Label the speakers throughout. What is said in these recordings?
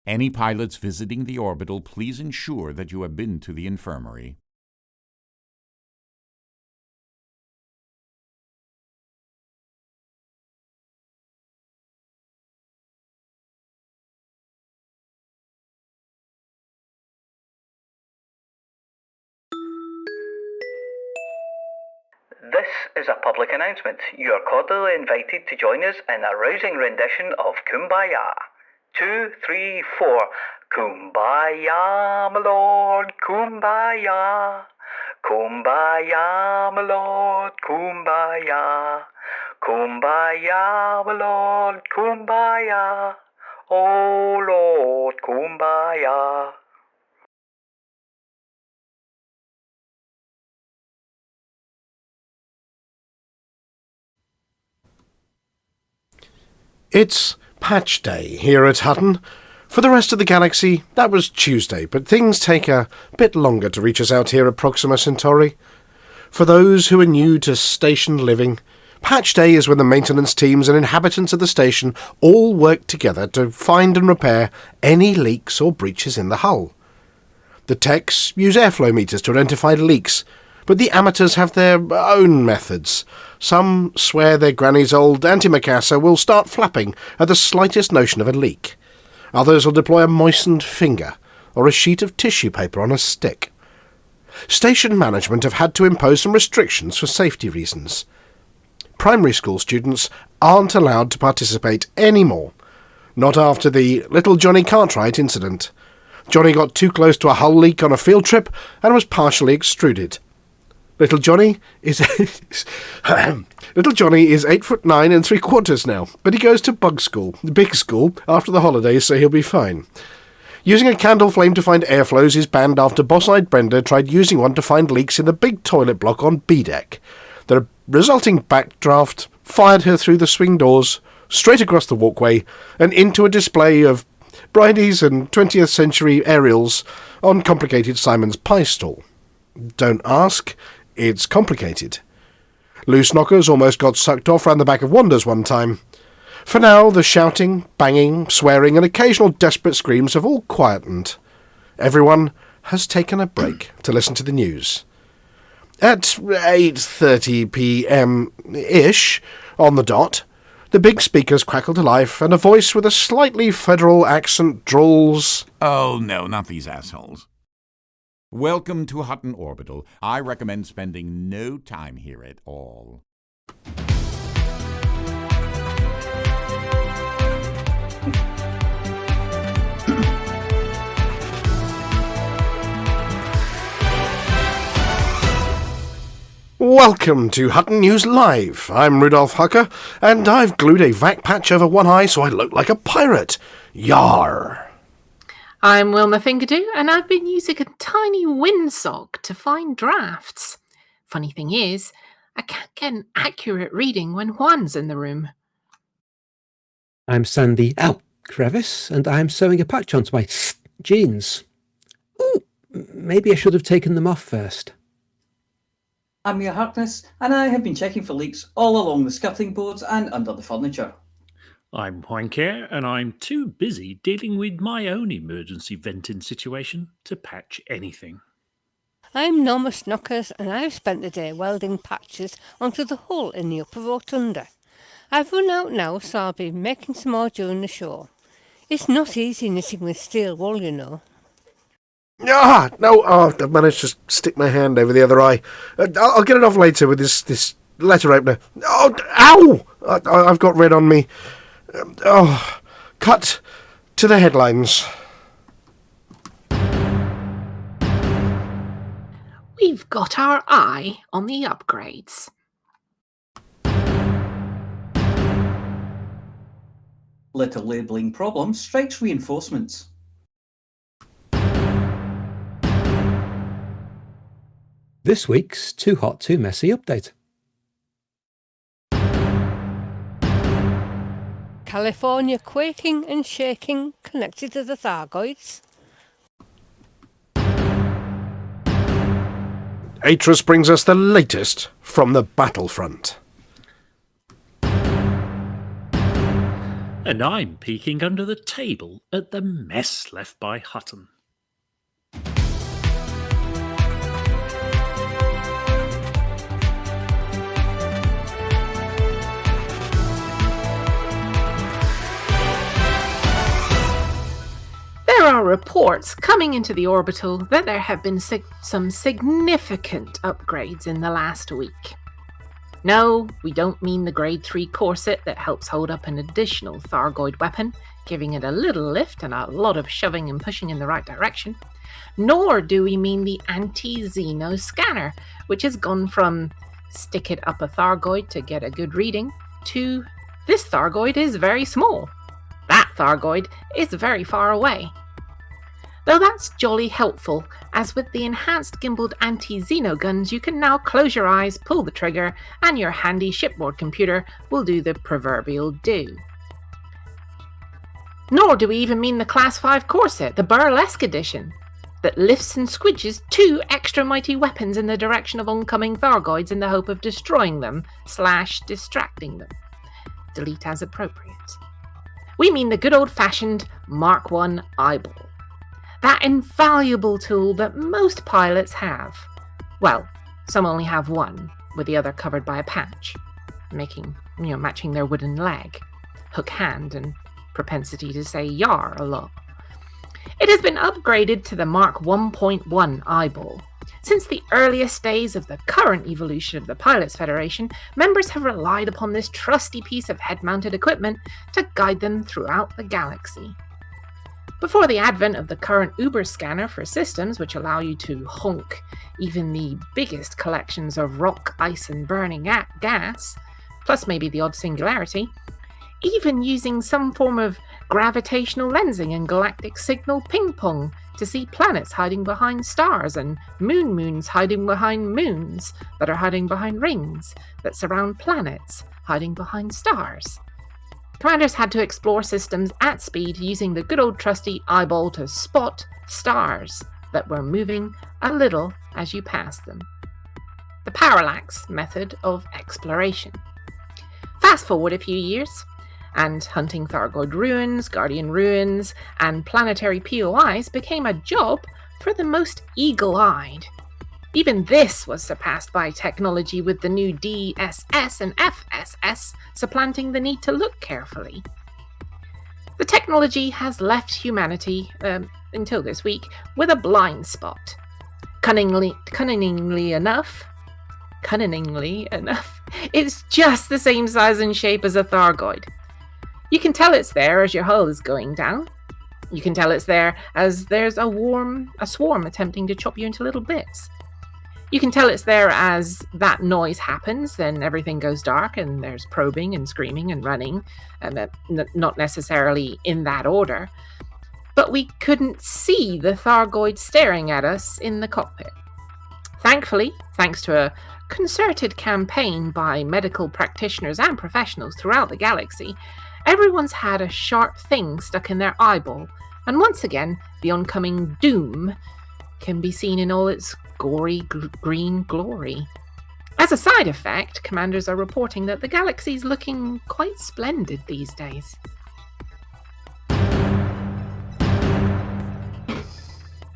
Speaker 1: Any pilots visiting the orbital, please ensure that you have been to the infirmary.
Speaker 2: This is a public announcement. You are cordially invited to join us in a rousing rendition of Kumbaya. 2, 3, 4. Kumbaya, my lord, Kumbaya. Kumbaya, my lord, Kumbaya. Kumbaya, my lord, Kumbaya. Oh Lord, Kumbaya.
Speaker 3: It's Patch Day here at Hutton. For the rest of the galaxy, that was Tuesday, but things take a bit longer to reach us out here at Proxima Centauri. For those who are new to station living, Patch Day is when the maintenance teams and inhabitants of the station all work together to find and repair any leaks or breaches in the hull. The techs use airflow meters to identify leaks, but the amateurs have their own methods. Some swear their granny's old antimacassar will start flapping at the slightest notion of a leak. Others will deploy a moistened finger or a sheet of tissue paper on a stick. Station management have had to impose some restrictions for safety reasons. Primary school students aren't allowed to participate anymore, not after the little Johnny Cartwright incident. Johnny got too close to a hull leak on a field trip and was partially extruded. Little Johnny is 8'9" and 3/4 now, but he goes to big school, after the holidays, so he'll be fine. Using a candle flame to find airflows is banned after boss-eyed Brenda tried using one to find leaks in the big toilet block on B-deck. The resulting backdraft fired her through the swing doors, straight across the walkway, and into a display of Bridie's and 20th century aerials on complicated Simon's pie stall. Don't ask, it's complicated. Loose knockers almost got sucked off round the back of Wanda's one time. For now, the shouting, banging, swearing and occasional desperate screams have all quietened. Everyone has taken a break to listen to the news. At 8:30 p.m.-ish, on the dot, the big speakers crackle to life and a voice with a slightly federal accent drawls,
Speaker 1: "Oh no, not these assholes. Welcome to Hutton Orbital. I recommend spending no time here at all."
Speaker 3: Welcome to Hutton News Live. I'm Rudolph Hucker, and I've glued a vac patch over one eye so I look like a pirate. Yar!
Speaker 4: I'm Wilma Fingerdew, and I've been using a tiny windsock to find drafts. Funny thing is, I can't get an accurate reading when Juan's in the room.
Speaker 5: I'm Sandy Crevice, and I'm sewing a patch onto my jeans. Ooh, maybe I should have taken them off first.
Speaker 6: I'm Muir Harkness, and I have been checking for leaks all along the skirting boards and under the furniture.
Speaker 7: I'm Juan Kerr, and I'm too busy dealing with my own emergency venting situation to patch anything.
Speaker 8: I'm Norma Snockers, and I've spent the day welding patches onto the hull in the upper rotunda. I've run out now, so I'll be making some more during the show. It's not easy knitting with steel wool, you know.
Speaker 3: I've managed to stick my hand over the other eye. I'll get it off later with this letter opener. Ow! I've got red on me. Cut to the headlines.
Speaker 4: We've got our eye on the upgrades.
Speaker 6: Little labelling problem strikes reinforcements.
Speaker 5: This week's Too Hot, Too Messy update.
Speaker 8: California quaking and shaking connected to the Thargoids.
Speaker 3: Atris brings us the latest from the battlefront.
Speaker 7: And I'm peeking under the table at the mess left by Hutton.
Speaker 4: There are reports coming into the orbital that there have been some significant upgrades in the last week. No, we don't mean the grade 3 corset that helps hold up an additional Thargoid weapon, giving it a little lift and a lot of shoving and pushing in the right direction. Nor do we mean the anti-Xeno scanner, which has gone from stick it up a Thargoid to get a good reading to this Thargoid is very small. That Thargoid is very far away. Though that's jolly helpful, as with the enhanced gimbaled anti-Xeno guns you can now close your eyes, pull the trigger, and your handy shipboard computer will do the proverbial do. Nor do we even mean the Class 5 corset, the Burlesque edition, that lifts and squidges 2 extra mighty weapons in the direction of oncoming Thargoids in the hope of destroying them / distracting them. Delete as appropriate. We mean the good old-fashioned Mark I eyeball. That invaluable tool that most pilots have. Well, some only have one, with the other covered by a patch, matching their wooden leg, hook hand, and propensity to say yar a lot. It has been upgraded to the Mark 1.1 eyeball. Since the earliest days of the current evolution of the Pilots Federation, members have relied upon this trusty piece of head-mounted equipment to guide them throughout the galaxy. Before the advent of the current Uber scanner for systems which allow you to honk even the biggest collections of rock, ice, and burning gas, plus maybe the odd singularity, even using some form of gravitational lensing and galactic signal ping-pong to see planets hiding behind stars and moons hiding behind moons that are hiding behind rings that surround planets hiding behind stars. Commanders had to explore systems at speed using the good old trusty eyeball to spot stars that were moving a little as you passed them. The parallax method of exploration. Fast forward a few years, and hunting Thargoid ruins, Guardian ruins, and planetary POIs became a job for the most eagle-eyed. Even this was surpassed by technology, with the new DSS and FSS supplanting the need to look carefully. The technology has left humanity, until this week, with a blind spot. Cunningly enough, it's just the same size and shape as a Thargoid. You can tell it's there as your hull is going down. You can tell it's there as there's a swarm attempting to chop you into little bits. You can tell it's there as that noise happens, then everything goes dark and there's probing and screaming and running, and not necessarily in that order. But we couldn't see the Thargoid staring at us in the cockpit. Thankfully, thanks to a concerted campaign by medical practitioners and professionals throughout the galaxy, everyone's had a sharp thing stuck in their eyeball, and once again, the oncoming doom can be seen in all its gory green glory. As a side effect, commanders are reporting that the galaxy's looking quite splendid these days.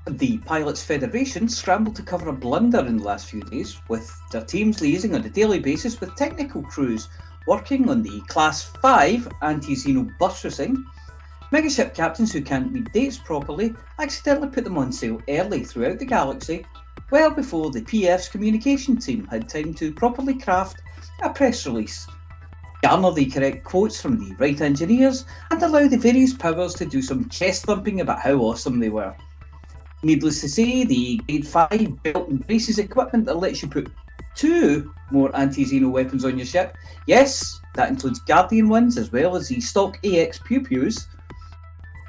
Speaker 6: The Pilots Federation scrambled to cover a blunder in the last few days, with their teams liaising on a daily basis with technical crews working on the Class 5 anti-Xeno buttressing. Megaship captains who can't read dates properly accidentally put them on sale early throughout the galaxy, well before the PF's communication team had time to properly craft a press release, garner the correct quotes from the right engineers, and allow the various powers to do some chest thumping about how awesome they were. Needless to say, the Grade 5 belt and braces equipment that lets you put 2 more anti-Xeno weapons on your ship, yes, that includes Guardian ones as well as the stock AX Pew-Pews,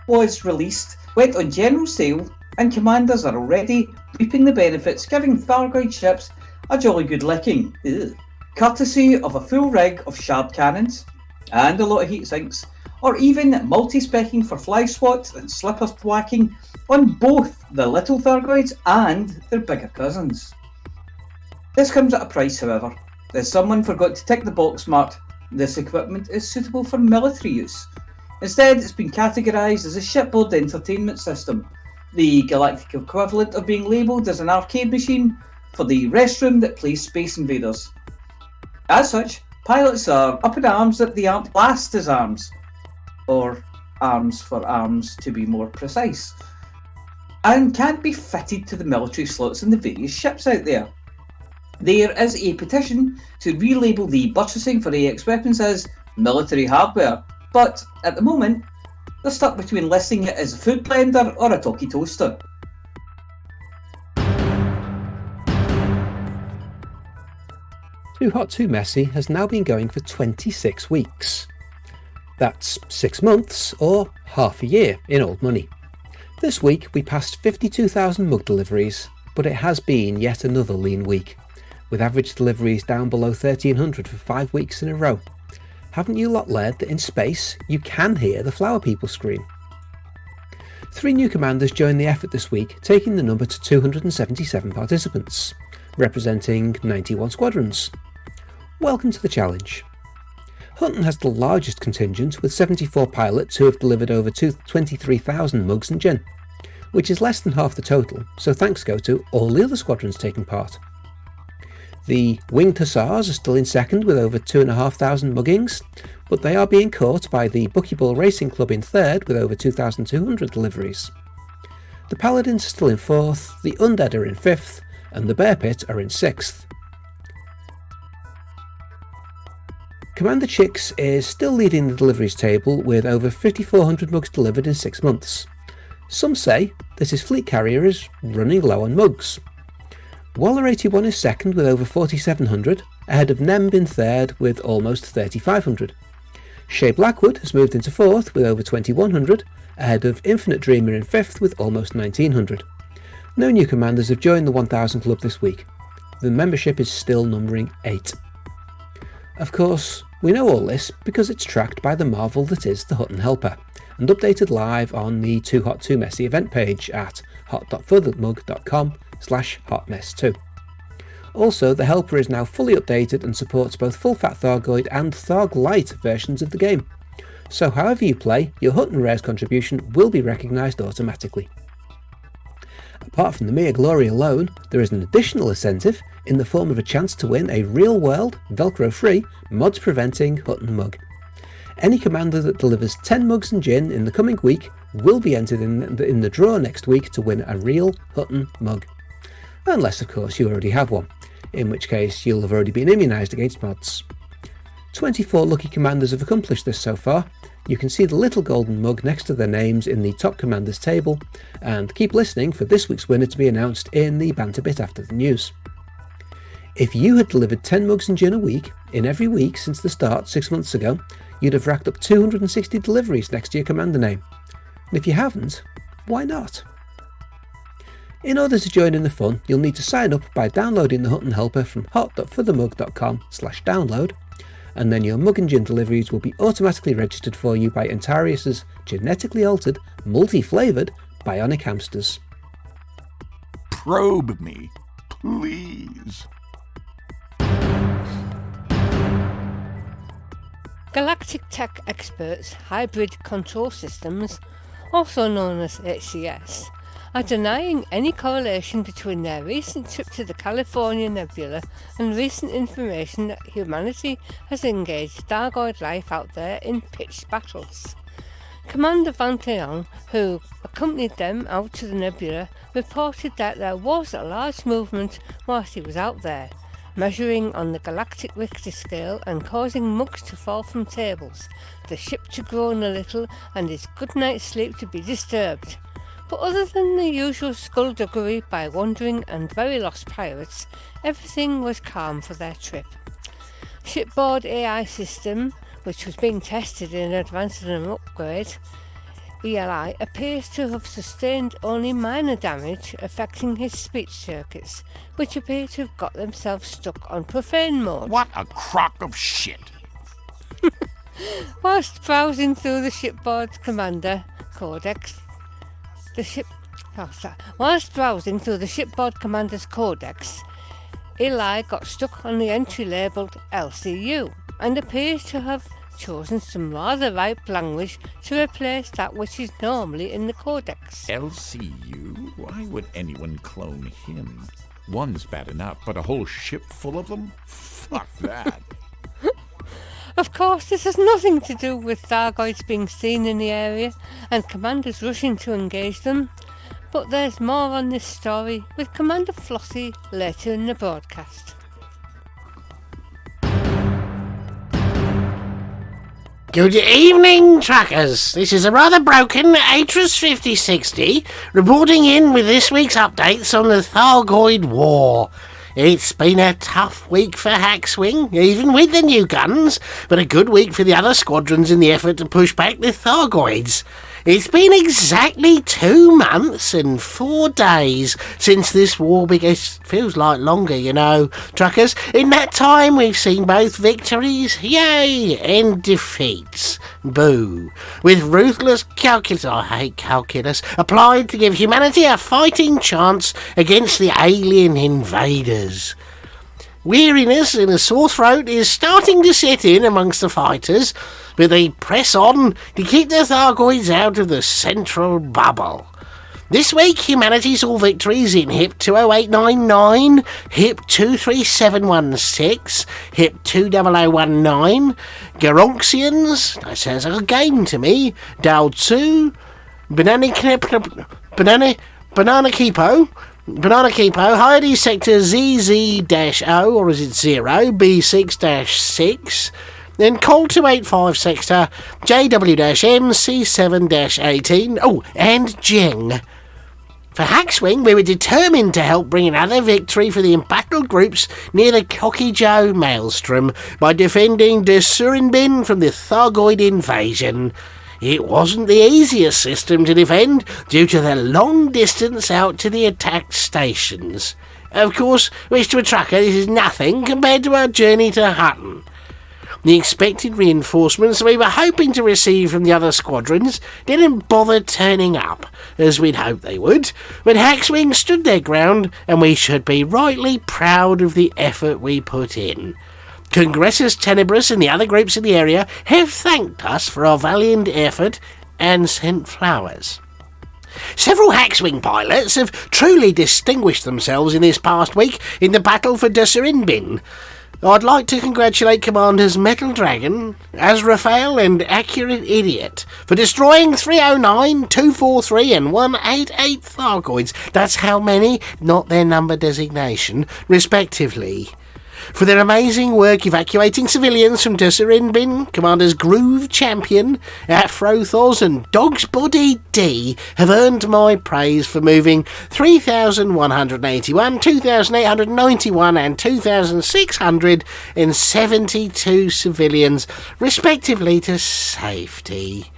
Speaker 6: was released, went on general sale, and commanders are already reaping the benefits, giving Thargoid ships a jolly good licking, courtesy of a full rig of shard cannons and a lot of heat sinks, or even multi-specking for fly swats and slipper thwacking on both the little Thargoids and their bigger cousins. This comes at a price, however, as someone forgot to tick the box marked, "This equipment is suitable for military use." Instead, it's been categorised as a shipboard entertainment system, the galactic equivalent of being labelled as an arcade machine for the restroom that plays Space Invaders. As such, pilots are up in arms that they aren't classed as arms, or arms for arms to be more precise, and can't be fitted to the military slots in the various ships out there. There is a petition to relabel the buttressing for AX weapons as military hardware, but at the moment, they're stuck between listing it as a food blender or a talkie toaster.
Speaker 5: Too Hot Too Messy has now been going for 26 weeks. That's 6 months, or half a year in old money. This week we passed 52,000 mug deliveries, but it has been yet another lean week, with average deliveries down below 1,300 for 5 weeks in a row. Haven't you lot learned that in space you can hear the flower people scream? 3 new commanders joined the effort this week, taking the number to 277 participants, representing 91 squadrons. Welcome to the challenge. Hutton has the largest contingent, with 74 pilots who have delivered over 23,000 mugs and gin, which is less than half the total, so thanks go to all the other squadrons taking part. The Winged Hussars are still in second with over 2,500 muggings, but they are being caught by the Buckyball Racing Club in third with over 2,200 deliveries. The Paladins are still in fourth, the Undead are in fifth, and the Bear Pit are in sixth. Commander Chicks is still leading the deliveries table with over 5,400 mugs delivered in 6 months. Some say that his fleet carrier is running low on mugs. Waller 81 is second with over 4,700, ahead of Nemb in third with almost 3,500. Shea Blackwood has moved into fourth with over 2,100, ahead of Infinite Dreamer in fifth with almost 1,900. No new commanders have joined the 1,000 club this week. The membership is still numbering 8. Of course, we know all this because it's tracked by the marvel that is the Hutton Helper, and updated live on the Too Hot Too Messy event page at hot.furthermug.com/hotmess2. Also, the Helper is now fully updated and supports both full fat Thargoid and Tharg Lite versions of the game. So however you play, your Hutton Rares contribution will be recognised automatically. Apart from the mere glory alone, there is an additional incentive in the form of a chance to win a real-world, Velcro-free, mods-preventing Hutton mug. Any commander that delivers 10 mugs and gin in the coming week will be entered in the draw next week to win a real Hutton mug. Unless, of course, you already have one, in which case you'll have already been immunised against mods. 24 lucky commanders have accomplished this so far. You can see the little golden mug next to their names in the top commanders table, and keep listening for this week's winner to be announced in the banter bit after the news. If you had delivered 10 mugs and gin a week, in every week since the start 6 months ago, you'd have racked up 260 deliveries next to your commander name. And if you haven't, why not? In order to join in the fun, you'll need to sign up by downloading the Hutton Helper from hot.furthermug.com/download, and then your mug and gin deliveries will be automatically registered for you by Antarius's genetically altered, multi-flavoured bionic hamsters.
Speaker 1: Probe me, please.
Speaker 8: Galactic Tech Experts Hybrid Control Systems, also known as HCS, are denying any correlation between their recent trip to the California Nebula and recent information that humanity has engaged Thargoid life out there in pitched battles. Commander Banter, who accompanied them out to the nebula, reported that there was a large movement whilst he was out there, measuring on the galactic Richter scale and causing mugs to fall from tables, the ship to groan a little and his good night's sleep to be disturbed. But other than the usual skullduggery by wandering and very lost pirates, everything was calm for their trip. Shipboard AI system, which was being tested in advance of an upgrade, ELI, appears to have sustained only minor damage affecting his speech circuits, which appear to have got themselves stuck on profane mode.
Speaker 1: What a crock of shit.
Speaker 8: Whilst browsing through the shipboard commander codex, Whilst browsing through the shipboard commander's codex, Eli got stuck on the entry labelled LCU and appears to have chosen some rather ripe language to replace that which is normally in the codex.
Speaker 1: LCU? Why would anyone clone him? One's bad enough, but a whole ship full of them? Fuck that.
Speaker 8: Of course, this has nothing to do with Thargoids being seen in the area and commanders rushing to engage them, but there's more on this story with Commander Flossy later in the broadcast.
Speaker 3: Good evening, trackers. This is a rather broken Atris 5060 reporting in with this week's updates on the Thargoid War. It's been a tough week for Hackswing, even with the new guns, but a good week for the other squadrons in the effort to push back the Thargoids. It's been exactly 2 months and 4 days since this war began. It feels like longer, you know, truckers. In that time, we've seen both victories, yay, and defeats, boo, with ruthless calculus, I hate calculus, applied to give humanity a fighting chance against the alien invaders. Weariness and a sore throat is starting to set in amongst the fighters, but they press on to keep the Thargoids out of the central bubble. This week, humanity saw victories in HIP 20899, HIP 23716, HIP 20019, Garonxians, that sounds like a game to me, Dal 2, Banana Kipo, Hyades Sector ZZ-O, or is it 0, B6-6, then Col 285 Sector JW-M C7-18, oh, and Jeng. For Hackswing, we were determined to help bring another victory for the embattled groups near the Cocky Joe Maelstrom by defending De Surinbin from the Thargoid invasion. It wasn't the easiest system to defend due to the long distance out to the attacked stations. Of course, which to a trucker this is nothing compared to our journey to Hutton. The expected reinforcements we were hoping to receive from the other squadrons didn't bother turning up, as we'd hoped they would, but Hackswing stood their ground, and we should be rightly proud of the effort we put in. Congressus Tenebris and the other groups in the area have thanked us for our valiant effort and sent flowers. Several Hackswing pilots have truly distinguished themselves in this past week in the battle for Duserinbin. I'd like to congratulate Commanders Metal Dragon, Azrafael and Accurate Idiot for destroying 309, 243 and 188 Thargoids. That's how many, not their number designation, respectively. For their amazing work evacuating civilians from Duserinbin, Commanders Groove Champion, Afrothoz and Dog's Body D have earned my praise for moving 3,181, 2,891 and 2,672 civilians, respectively, to safety.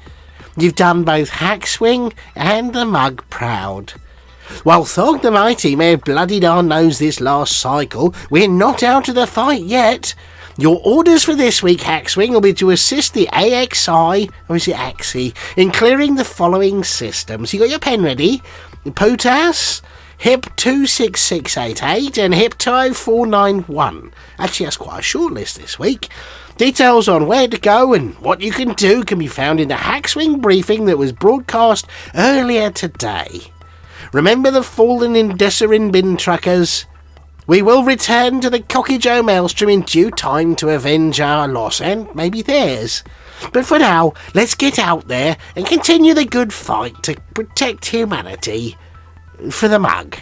Speaker 3: You've done both Hackswing and the Mug proud. While Thog the Mighty may have bloodied our nose this last cycle, we're not out of the fight yet. Your orders for this week, Hackswing, will be to assist the AXI, or is it AXI, in clearing the following systems. You got your pen ready? POTAS, HIP 26688 and HIP 20491. Actually, that's quite a short list this week. Details on where to go and what you can do can be found in the Hackswing briefing that was broadcast earlier today. Remember the fallen in Duserinbin, truckers. We will return to the Cocky Joe Maelstrom in due time to avenge our loss, and maybe theirs. But for now, let's get out there and continue the good fight to protect humanity. For the Mug.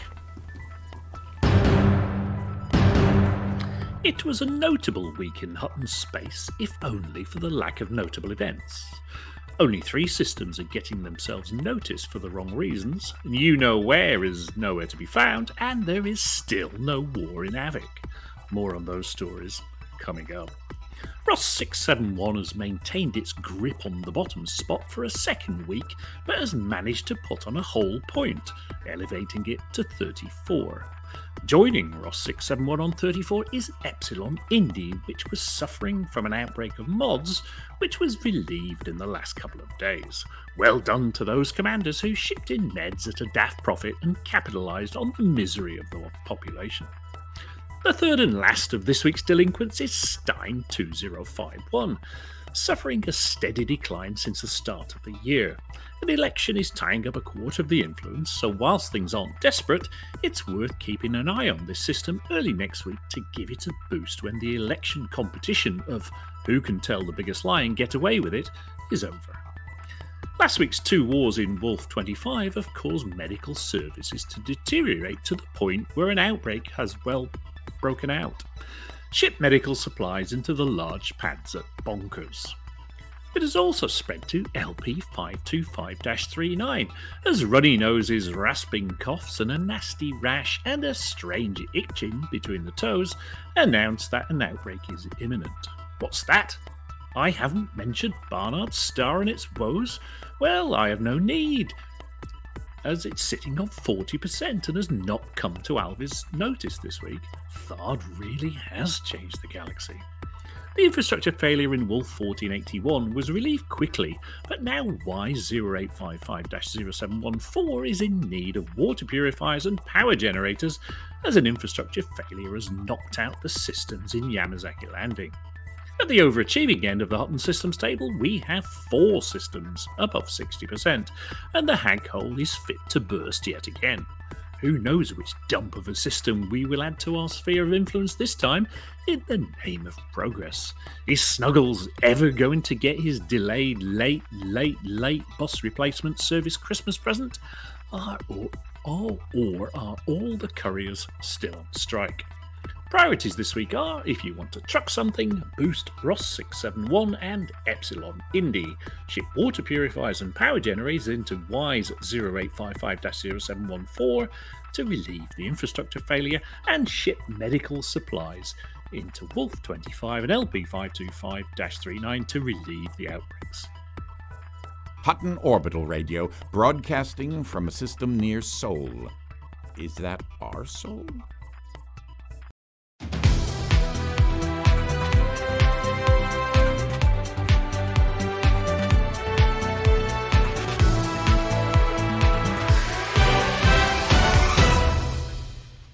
Speaker 7: It was a notable week in Hutton space, if only for the lack of notable events. Only 3 systems are getting themselves noticed for the wrong reasons. You know where is nowhere to be found, and there is still no war in Havoc. More on those stories coming up. Ross 671 has maintained its grip on the bottom spot for a second week, but has managed to put on a whole point, elevating it to 34. Joining Ross 671 on 34 is Epsilon Indy, which was suffering from an outbreak of mods, which was relieved in the last couple of days. Well done to those commanders who shipped in meds at a daft profit and capitalised on the misery of the population. The third and last of this week's delinquents is Stein 2051. suffering a steady decline since the start of the year. An election is tying up a quarter of the influence, so whilst things aren't desperate, it's worth keeping an eye on this system early next week to give it a boost when the election competition of who can tell the biggest lie and get away with it is over. Last week's 2 wars in Wolf 25 have caused medical services to deteriorate to the point where an outbreak has, broken out. Ship medical supplies into the large pads at Bonkers. It has also spread to LP525-39, as runny noses, rasping coughs and a nasty rash and a strange itching between the toes announce that an outbreak is imminent. What's that? I haven't mentioned Barnard's Star and its woes? Well, I have no need, as it's sitting on 40% and has not come to Alvis' notice this week. Thard really has changed the galaxy. The infrastructure failure in Wolf 1481 was relieved quickly, but now Y0855-0714 is in need of water purifiers and power generators, as an infrastructure failure has knocked out the systems in Yamazaki Landing. At the overachieving end of the Hutton systems table, we have 4 systems above 60%, and the hag hole is fit to burst yet again. Who knows which dump of a system we will add to our sphere of influence this time, in the name of progress. Is Snuggles ever going to get his delayed late bus replacement service Christmas present? Or are all the couriers still on strike? Priorities this week are, if you want to truck something, boost Ross 671 and Epsilon Indy. Ship water purifiers and power generators into WISE 0855-0714 to relieve the infrastructure failure, and ship medical supplies into Wolf 25 and LP 525-39 to relieve the outbreaks.
Speaker 1: Hutton Orbital Radio, broadcasting from a system near Sol. Is that our Sol?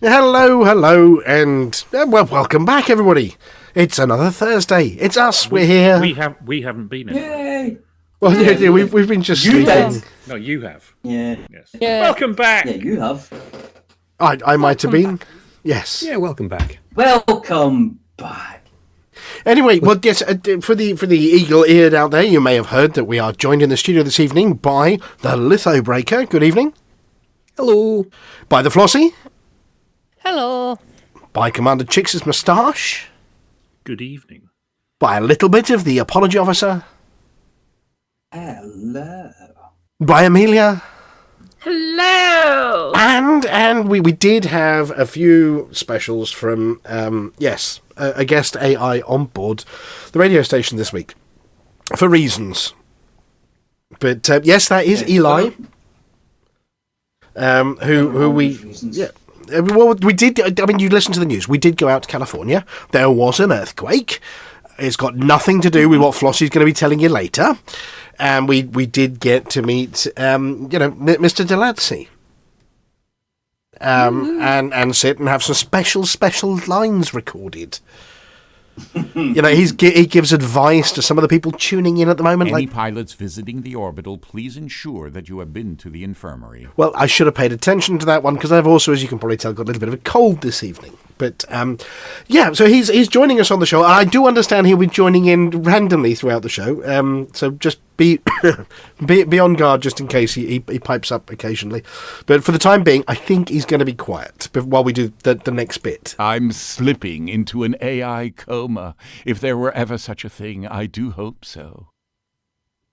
Speaker 3: Hello, and welcome back, everybody. It's another Thursday. It's us. We're here.
Speaker 7: We haven't been in.
Speaker 6: Yay!
Speaker 3: Well, yeah, we've been just
Speaker 6: You
Speaker 3: sleeping.
Speaker 6: did.
Speaker 7: No, you have.
Speaker 6: Yeah.
Speaker 7: Yes.
Speaker 8: Yeah.
Speaker 7: Welcome back.
Speaker 6: Yeah, you have.
Speaker 3: I might have been. Yes.
Speaker 5: Yeah, welcome back.
Speaker 6: Welcome back.
Speaker 3: Anyway, well, yes, for the eagle-eared out there, you may have heard that we are joined in the studio this evening by the Lithobreaker. Good evening.
Speaker 5: Hello.
Speaker 3: By the Flossy.
Speaker 8: Hello.
Speaker 3: By Commander Chix's moustache.
Speaker 7: Good evening.
Speaker 3: By a little bit of the Apology Officer.
Speaker 6: Hello.
Speaker 3: By Amelia.
Speaker 4: Hello!
Speaker 3: And we did have a few specials from, a guest AI on board the radio station this week. For reasons. But, yes, that is Eli. Who we...
Speaker 6: Reasons.
Speaker 3: Yeah. Well, we did... I mean, you listened to the news. We did go out to California. There was an earthquake. It's got nothing to do with what Flossy's going to be telling you later. And we did get to meet, Mr. Delancey. And sit and have some special lines recorded. He gives advice to some of the people tuning in at the moment.
Speaker 1: Any pilots visiting the orbital, please ensure that you have been to the infirmary.
Speaker 3: Well, I should have paid attention to that one because I've also, as you can probably tell, got a little bit of a cold this evening. But so he's joining us on the show. I do understand he'll be joining in randomly throughout the show. So just be on guard just in case he pipes up occasionally. But for the time being, I think he's going to be quiet while we do the next bit.
Speaker 1: I'm slipping into an AI coma. If there were ever such a thing, I do hope so.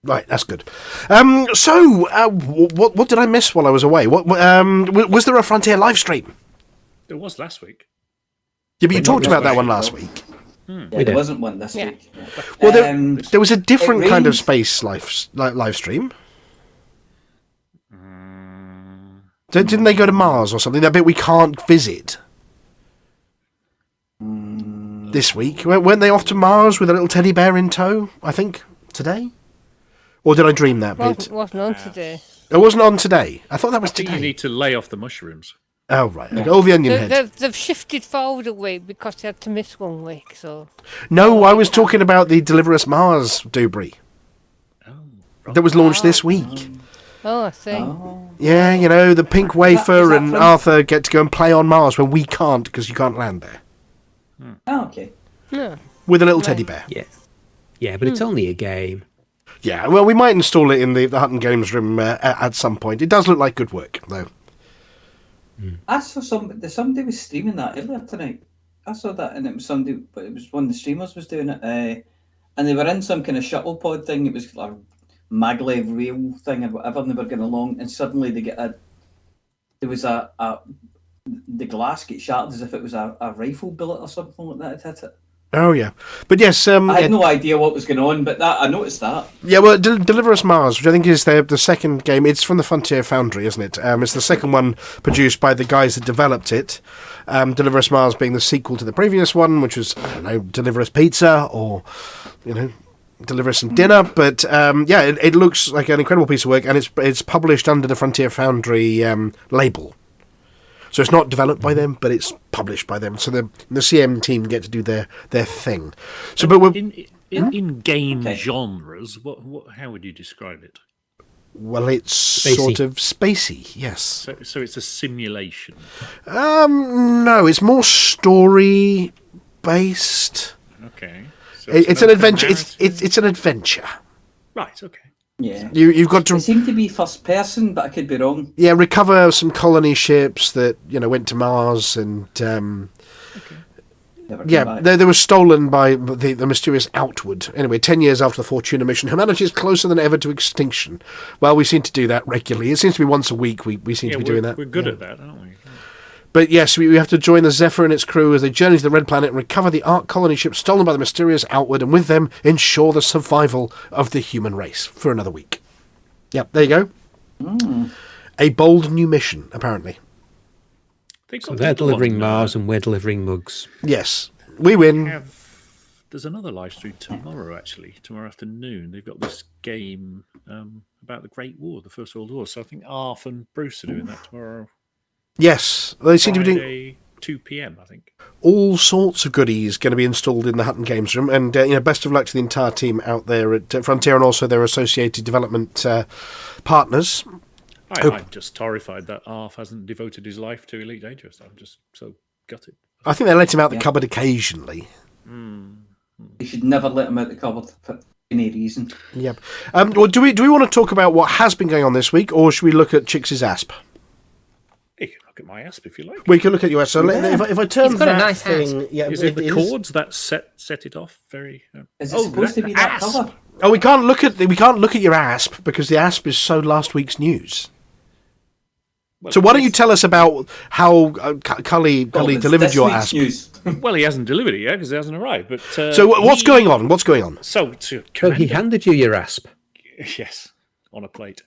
Speaker 3: Right, that's good. What did I miss while I was away? Was there a Frontier live stream?
Speaker 7: There was last week.
Speaker 3: Yeah, but you talked about that one last week.
Speaker 6: Yeah, there wasn't one this week. Yeah.
Speaker 3: Well, there was a different kind of
Speaker 6: rained.
Speaker 3: space live stream. Didn't they go to Mars or something? That bit we can't visit. This week. Weren't they off to Mars with a little teddy bear in tow, I think, today? Or did I dream that bit?
Speaker 8: Wasn't on today.
Speaker 3: It wasn't on today. I thought that was
Speaker 7: I think
Speaker 3: today.
Speaker 7: you need to lay off the mushrooms.
Speaker 3: Oh, right. Okay. Oh, the onion head.
Speaker 8: They've shifted forward a week because they had to miss 1 week. So
Speaker 3: No, I was talking about the Deliver Us Mars Dubry that was launched this week.
Speaker 8: I see.
Speaker 3: Yeah, you know, the pink wafer and Arthur get to go and play on Mars when we can't because you can't land there.
Speaker 6: Oh, okay.
Speaker 8: Yeah.
Speaker 3: With a little teddy bear.
Speaker 5: Yeah, but it's only a game.
Speaker 3: Yeah, well, we might install it in the Hutton Games room at some point. It does look like good work, though.
Speaker 6: I saw somebody was streaming that earlier tonight. I saw that, and it was somebody, but it was one of the streamers was doing it, and they were in some kind of shuttle pod thing. It was like a maglev rail thing or whatever, and they were going along, and suddenly the glass gets shattered as if it was a rifle bullet or something like that had hit it.
Speaker 3: Oh, yeah. But yes...
Speaker 6: I had no idea what was going on, but I noticed that.
Speaker 3: Yeah, well, Deliver Us Mars, which I think is the second game. It's from the Frontier Foundry, isn't it? It's the second one produced by the guys that developed it. Deliver Us Mars being the sequel to the previous one, which was, I don't know, Deliver Us Pizza or, you know, Deliver Us Some Dinner. But, yeah, it looks like an incredible piece of work, and it's published under the Frontier Foundry label. So it's not developed by them, but it's published by them. So the CM team get to do their thing. So, but we're
Speaker 7: in game genres, how would you describe it?
Speaker 3: Well, it's
Speaker 5: Spacey.
Speaker 3: sort of spacey, yes.
Speaker 7: So it's a simulation.
Speaker 3: No, it's more story based.
Speaker 7: Okay. So
Speaker 3: It's an adventure. It's an adventure.
Speaker 7: Right. Okay.
Speaker 6: Yeah.
Speaker 3: You've got to.
Speaker 6: It seemed to be first person, but I could be wrong.
Speaker 3: Yeah, recover some colony ships that went to Mars, and they were stolen by the mysterious Outward. Anyway, 10 years after the Fortuna mission, humanity is closer than ever to extinction. Well, we seem to do that regularly. It seems to be once a week. We seem to be doing that.
Speaker 7: We're good at that, aren't we?
Speaker 3: But yes, we have to join the Zephyr and its crew as they journey to the Red Planet and recover the Ark colony ship stolen by the mysterious Outward, and with them ensure the survival of the human race for another week. Yep, there you go. A bold new mission, apparently.
Speaker 5: So they're delivering Mars and we're delivering mugs.
Speaker 3: Yes, we win.
Speaker 7: There's another live stream tomorrow afternoon. They've got this game about the Great War, the First World War. So I think Arf and Bruce are doing that tomorrow.
Speaker 3: Yes, they seem to be doing
Speaker 7: 2 p.m. I think.
Speaker 3: All sorts of goodies going to be installed in the Hutton Games room, and best of luck to the entire team out there at Frontier and also their associated development partners.
Speaker 7: I'm just horrified that Arf hasn't devoted his life to Elite Dangerous. I'm just so gutted.
Speaker 3: I think they let him out the cupboard occasionally.
Speaker 6: You should never let him out the cupboard for any reason.
Speaker 3: Yep. Well, do we want to talk about what has been going on this week, or should we look at Chix's asp?
Speaker 7: You can look at my asp if you like.
Speaker 3: We can look at your asp. So if I turn
Speaker 4: He's got
Speaker 3: that
Speaker 4: a nice
Speaker 3: thing,
Speaker 4: asp.
Speaker 3: yeah,
Speaker 7: Is it the chords that set it off? Very.
Speaker 6: Is it supposed to be that
Speaker 7: asp.
Speaker 6: cover?
Speaker 3: Oh, we can't look at your asp because the asp is so last week's news.
Speaker 7: Well,
Speaker 3: So why don't you tell us about how Cully delivered
Speaker 6: This
Speaker 3: your
Speaker 6: week's
Speaker 3: asp?
Speaker 6: news.
Speaker 7: Well, he hasn't delivered it yet because it hasn't arrived. But
Speaker 3: So what's going on? What's going on?
Speaker 7: So
Speaker 5: So he
Speaker 7: Commander-
Speaker 5: handed you your asp.
Speaker 7: Yes, on a plate.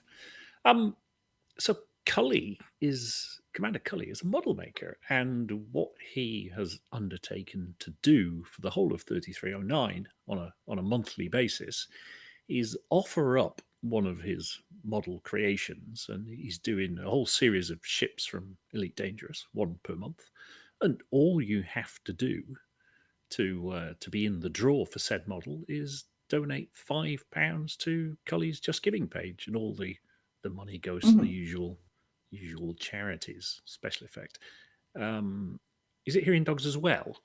Speaker 7: So Commander Cully is a model maker, and what he has undertaken to do for the whole of 3309 on a monthly basis is offer up one of his model creations, and he's doing a whole series of ships from Elite Dangerous, one per month, and all you have to do to be in the draw for said model is donate £5 to Cully's Just Giving page, and all the money goes to the usual charities. Special effect. Is it Hearing Dogs as well?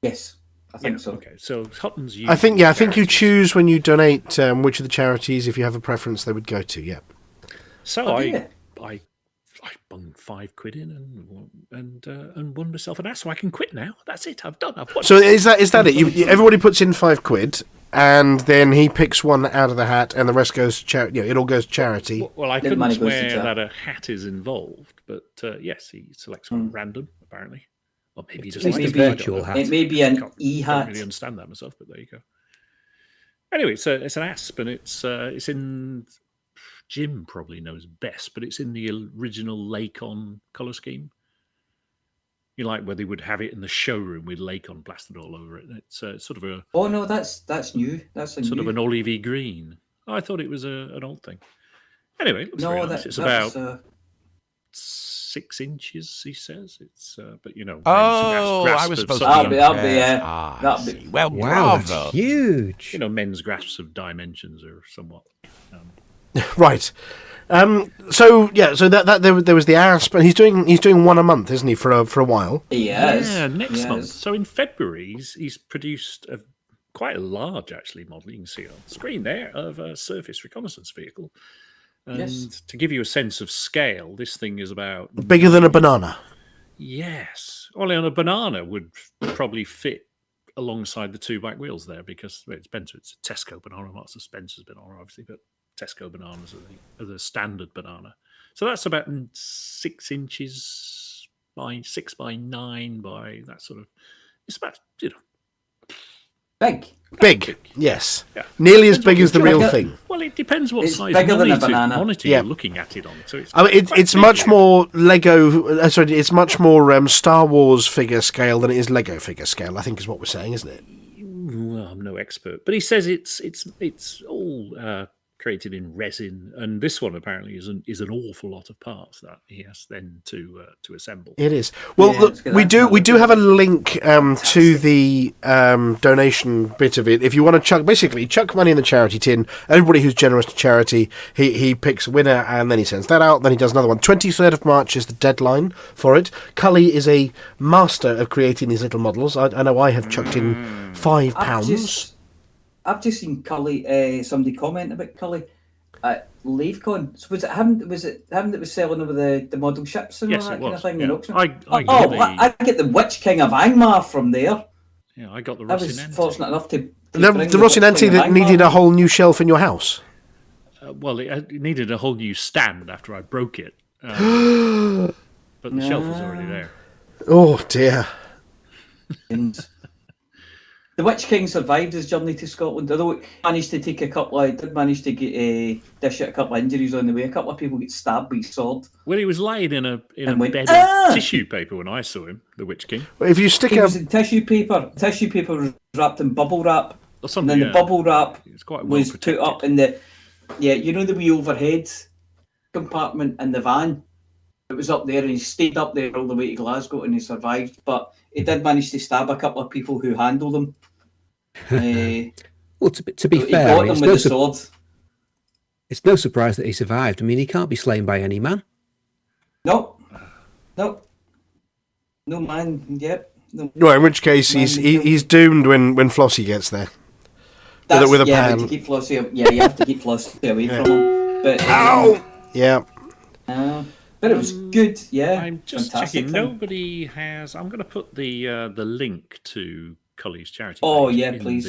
Speaker 6: Yes, I think so.
Speaker 7: Okay, so Hutton's.
Speaker 3: I think you
Speaker 7: charities.
Speaker 3: choose when you donate which of the charities, if you have a preference, they would go to. Yeah.
Speaker 7: So
Speaker 6: Oh,
Speaker 7: I
Speaker 6: yeah.
Speaker 7: bunged £5 in and won myself an ass, so I can quit now. That's it. I've done. I've won.
Speaker 3: So is that it? Everybody puts in £5, and then he picks one out of the hat, and the rest goes to charity. It all goes to charity.
Speaker 7: Well, I
Speaker 6: Then
Speaker 7: couldn't
Speaker 6: money goes to
Speaker 7: swear
Speaker 6: charity.
Speaker 7: that a hat is involved, but yes, he selects one random, apparently. Or maybe he just
Speaker 5: It's
Speaker 7: likes
Speaker 5: a
Speaker 7: it. I
Speaker 5: virtual
Speaker 7: don't know.
Speaker 5: hat.
Speaker 6: It may be an
Speaker 7: Can't
Speaker 6: e-hat.
Speaker 7: really understand that myself, but there you go. Anyway, it's an asp, and it's in. Jim probably knows best, but it's in the original Lakon colour scheme. You like where they would have it in the showroom with Lakon blasted all over it. It's sort of a
Speaker 6: Oh no, that's new. That's a
Speaker 7: sort
Speaker 6: new.
Speaker 7: of an olivey green. I thought it was an old thing. Anyway, it looks
Speaker 6: No,
Speaker 7: very nice. It's about
Speaker 6: that's
Speaker 7: 6 inches. He says it's, but men's
Speaker 1: I was
Speaker 7: of
Speaker 1: supposed
Speaker 7: some-
Speaker 1: to be.
Speaker 6: That'll be,
Speaker 1: I
Speaker 6: that'll be-
Speaker 1: see. Well,
Speaker 5: Wow,
Speaker 1: bravo.
Speaker 5: that's huge.
Speaker 7: men's grasps of dimensions are somewhat.
Speaker 3: Right. So that there was the ASP, and he's doing one a month, isn't he, for a while?
Speaker 6: He is.
Speaker 7: Yeah, next
Speaker 6: He
Speaker 7: month.
Speaker 6: is.
Speaker 7: So in February, he's produced quite a large, actually, model. You can see it on the screen there of a surface reconnaissance vehicle. And
Speaker 6: Yes.
Speaker 7: to give you a sense of scale, this thing is about
Speaker 3: Bigger than a banana.
Speaker 7: Yes. Only on a banana would probably fit alongside the two back wheels there because it's Banter. It's a Tesco banana, not a Spencer's banana, obviously, but Tesco bananas are the standard banana. So that's about 6 inches by 6 by 9 by that sort of. It's about
Speaker 6: Big.
Speaker 3: Yes.
Speaker 7: Yeah.
Speaker 3: Nearly as big as the real
Speaker 6: Bigger-
Speaker 3: thing.
Speaker 7: Well, it depends what
Speaker 6: It's
Speaker 7: size
Speaker 6: bigger than a
Speaker 7: monitor,
Speaker 6: banana.
Speaker 7: monitor
Speaker 3: Yeah.
Speaker 7: you're looking at it on. So it's
Speaker 3: I mean,
Speaker 7: quite
Speaker 3: it's
Speaker 7: big.
Speaker 3: much more Lego. Sorry, it's much more Star Wars figure scale than it is Lego figure scale. I think is what we're saying, isn't it?
Speaker 7: Well, I'm no expert, but he says it's all created in resin, and this one apparently is an awful lot of parts that he has then to assemble.
Speaker 3: It is. Well,
Speaker 6: Yeah,
Speaker 3: look,
Speaker 6: let's get
Speaker 3: we
Speaker 6: that
Speaker 3: do
Speaker 6: another
Speaker 3: have a link to the donation bit of it. If you want to chuck money in the charity tin. Everybody who's generous to charity, he picks a winner and then he sends that out. Then he does another one. 23rd of March is the deadline for it. Cully is a master of creating these little models. I know I have chucked in £5.
Speaker 6: I've just seen Cully. Somebody comment about Cully at LaveCon. So was it him that was selling over the model ships and
Speaker 7: Yes,
Speaker 6: all that
Speaker 7: it
Speaker 6: kind
Speaker 7: was.
Speaker 6: of thing?
Speaker 7: Yeah.
Speaker 6: in auction?
Speaker 7: I
Speaker 6: get the Witch King of Angmar from there.
Speaker 7: I got the
Speaker 6: I was
Speaker 7: Rocinante.
Speaker 6: fortunate enough to
Speaker 3: The
Speaker 6: bring
Speaker 3: Rocinante
Speaker 6: Witch King of
Speaker 3: that needed
Speaker 6: Angmar.
Speaker 3: a whole new shelf in your house.
Speaker 7: Well, it needed a whole new stand after I broke it, but the shelf was already there.
Speaker 3: Oh dear.
Speaker 6: And the Witch King survived his journey to Scotland, although he managed to take did manage to get dish out a couple of injuries on the way. A couple of people get stabbed with his sword.
Speaker 7: Well, he was lying in a
Speaker 6: And went,
Speaker 7: bed
Speaker 6: "Ah!"
Speaker 7: of tissue paper when I saw him, the Witch King.
Speaker 3: If you stick
Speaker 6: He
Speaker 3: a
Speaker 6: was in tissue paper. Tissue paper was wrapped in bubble wrap,
Speaker 7: Or
Speaker 6: and
Speaker 7: something,
Speaker 6: then the
Speaker 7: yeah.
Speaker 6: bubble wrap
Speaker 7: It's quite well
Speaker 6: was put
Speaker 7: protected.
Speaker 6: up in the the wee overhead compartment in the van. It was up there, and he stayed up there all the way to Glasgow, and he survived. But he did manage to stab a couple of people who handled him.
Speaker 5: Well, to be
Speaker 6: he
Speaker 5: fair,
Speaker 6: got them with the sword.
Speaker 5: it's no surprise that he survived. I mean, he can't be slain by any man.
Speaker 6: No, no man. Yep. No.
Speaker 3: well, in which case he's doomed when Flossy gets there. With a pan.
Speaker 6: To keep Flossy. You have to keep Flossy away from him. But
Speaker 3: Yeah.
Speaker 6: but it was good. Yeah,
Speaker 7: I'm just
Speaker 6: fantastic
Speaker 7: checking.
Speaker 6: thing.
Speaker 7: Nobody has. I'm going to put the link to Cully's charity.
Speaker 6: Oh,
Speaker 7: page
Speaker 6: yeah,
Speaker 7: in
Speaker 6: please.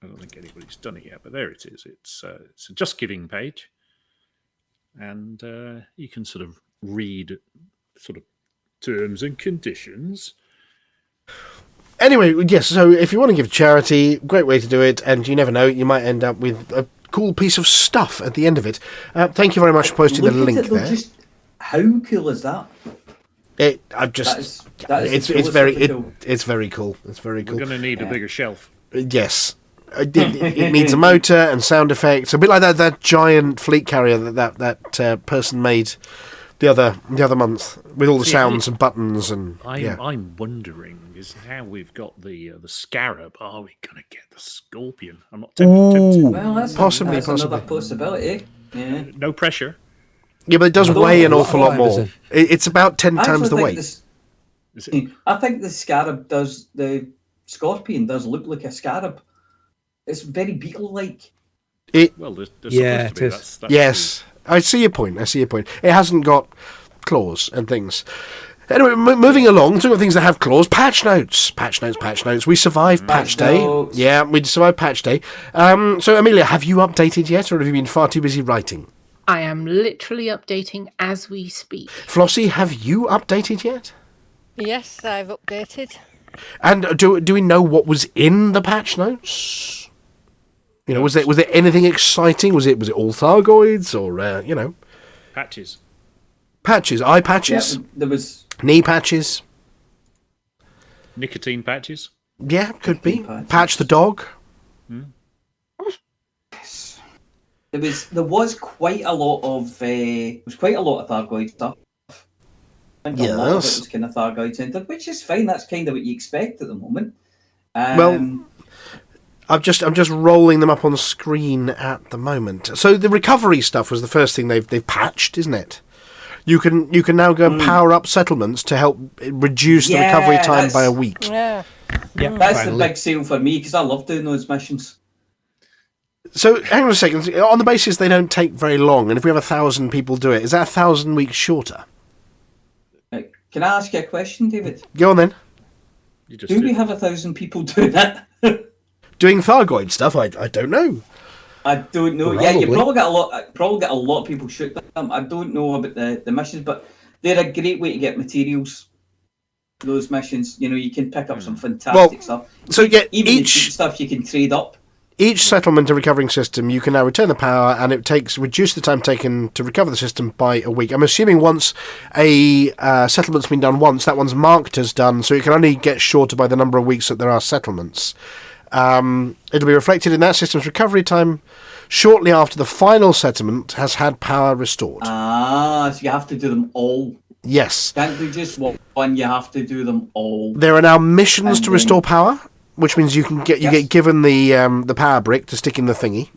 Speaker 7: I don't think anybody's done it yet, but there it is. It's a Just Giving page, and you can sort of read sort of terms and conditions.
Speaker 3: Anyway, yes, so if you want to give charity, great way to do it, and you never know, you might end up with a cool piece of stuff at the end of it. Thank you very much for posting the
Speaker 6: Look at
Speaker 3: link
Speaker 6: it, though,
Speaker 3: there.
Speaker 6: just how cool is that?
Speaker 3: That is
Speaker 6: the
Speaker 3: it's very
Speaker 6: coolest of the cool.
Speaker 3: it's very cool. It's very
Speaker 7: We're
Speaker 3: cool.
Speaker 7: going to need a bigger shelf.
Speaker 3: Yes. It needs a motor and sound effects, a bit like that giant fleet carrier that person made the other month with all the
Speaker 7: See,
Speaker 3: sounds and buttons and
Speaker 7: I'm wondering is how we've got the scarab. Are we going to get the scorpion? I'm not tempted.
Speaker 6: Well, that's
Speaker 3: Possibly.
Speaker 6: another possibility. Yeah.
Speaker 7: No pressure.
Speaker 3: Yeah, but it does
Speaker 6: Although
Speaker 3: weigh an
Speaker 6: a lot
Speaker 3: awful lot
Speaker 5: of
Speaker 3: more.
Speaker 5: fibres
Speaker 3: It's about 10
Speaker 6: I
Speaker 3: times
Speaker 6: actually
Speaker 3: the
Speaker 6: think
Speaker 3: weight.
Speaker 7: Is it?
Speaker 6: I think the scarab the scorpion does look like a scarab. It's very beetle-like.
Speaker 7: Well, there's
Speaker 5: Yeah,
Speaker 7: supposed to be.
Speaker 5: it is.
Speaker 7: That's
Speaker 3: Yes, I see your point. It hasn't got claws and things. Anyway, moving along, talking about things that have claws. Patch notes. We survived patch day.
Speaker 6: notes.
Speaker 3: Yeah, we survived patch day. So, Amelia, have you updated yet, or have you been far too busy writing?
Speaker 4: I am literally updating as we speak.
Speaker 3: Flossie, have you updated yet?
Speaker 8: Yes, I've updated.
Speaker 3: And do we know what was in the patch notes? You know, was there anything exciting? Was it all Thargoids or
Speaker 7: patches.
Speaker 3: patches, eye patches,
Speaker 6: Yeah, there was
Speaker 3: knee patches?
Speaker 7: Nicotine patches.
Speaker 3: Yeah, could be.
Speaker 6: patches.
Speaker 3: Patch the dog.
Speaker 6: there was quite a lot of Thargoid stuff. think a lot of it
Speaker 3: Yes.
Speaker 6: was kind of Thargoid centred, which is fine. That's kind of what you expect at the moment.
Speaker 3: Well, I'm just rolling them up on the screen at the moment. So the recovery stuff was the first thing they've patched, isn't it? You can now go and power up settlements to help reduce the recovery time by a week.
Speaker 8: Yeah.
Speaker 5: Yeah,
Speaker 6: that's
Speaker 5: finally.
Speaker 6: the big sale for me because I love doing those missions.
Speaker 3: So hang on a second. On the basis they don't take very long, and if we have 1,000 people do it, is that 1,000 weeks shorter?
Speaker 6: Right. Can I ask you a question, David?
Speaker 3: Go on then.
Speaker 7: You just
Speaker 6: Do we have 1,000 people doing that?
Speaker 3: Doing Thargoid stuff? I don't know.
Speaker 6: I don't know.
Speaker 5: Probably.
Speaker 6: Yeah, you probably get a lot of people shoot them. I don't know about the missions, but they're a great way to get materials. Those missions, you can pick up some fantastic stuff.
Speaker 3: So yeah,
Speaker 6: Even the cheap
Speaker 3: each
Speaker 6: stuff you can trade up.
Speaker 3: settlement and recovering system, you can now return the power, and it reduce the time taken to recover the system by a week. I'm assuming once a settlement's been done once, that one's marked as done, so it can only get shorter by the number of weeks that there are settlements. It'll be reflected in that system's recovery time shortly after the final settlement has had power restored.
Speaker 6: So you have to do them all.
Speaker 3: Yes.
Speaker 6: Can't do just one. You have to do them all.
Speaker 3: There are now missions
Speaker 6: And
Speaker 3: to restore power, which means you get given the power brick to stick in the thingy.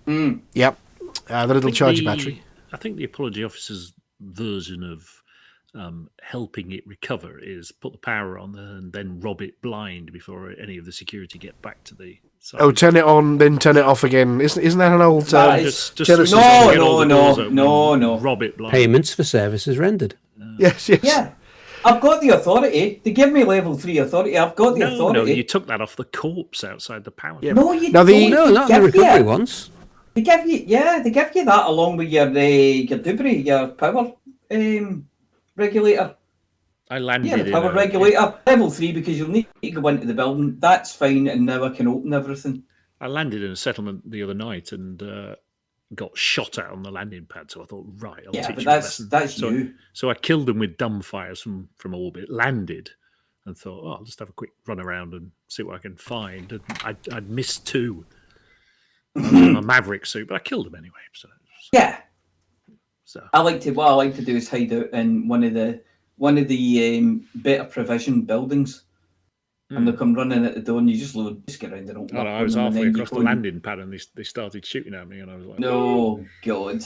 Speaker 3: Yep. The little charger battery.
Speaker 7: I think the apology officer's version of helping it recover is put the power on and then rob it blind before any of the security get back to the site.
Speaker 3: Oh, turn it on, then turn it off again. Isn't that an old?
Speaker 7: Just
Speaker 3: Genesis?
Speaker 6: No.
Speaker 7: Rob it blind.
Speaker 5: Payments for services rendered.
Speaker 3: Yes.
Speaker 6: Yeah. I've got the authority. They give me level 3 authority. I've got the authority.
Speaker 7: No, you took that off the corpse outside the power.
Speaker 3: Yeah.
Speaker 6: No, you
Speaker 3: Now
Speaker 6: don't.
Speaker 5: No, not the
Speaker 6: They give
Speaker 5: recovery
Speaker 6: you-
Speaker 5: ones.
Speaker 6: They give you that along with your Dubry, your power regulator.
Speaker 7: I landed
Speaker 6: Yeah, the
Speaker 7: in
Speaker 6: power
Speaker 7: a-
Speaker 6: regulator. Level 3 because you'll need to go into the building. That's fine, and now I can open everything.
Speaker 7: I landed in a settlement the other night and got shot at on the landing pad. So I thought, right, I'll
Speaker 6: Yeah,
Speaker 7: teach
Speaker 6: but
Speaker 7: you a
Speaker 6: that's
Speaker 7: lesson.
Speaker 6: you.
Speaker 7: So I killed them with dumb fires from orbit. Landed and thought, I'll just have a quick run around and see what I can find. And I'd missed 2. My Maverick suit, but I killed them anyway.
Speaker 6: Yeah.
Speaker 7: So
Speaker 6: What I like to do is hide out in one of the better provision buildings. And they'll come running at the door, and you just get around and open up.
Speaker 7: I was
Speaker 6: on them, and
Speaker 7: halfway
Speaker 6: then you
Speaker 7: across
Speaker 6: go
Speaker 7: the
Speaker 6: and-
Speaker 7: landing pad, and they started shooting at me, and I was like,
Speaker 6: No, God.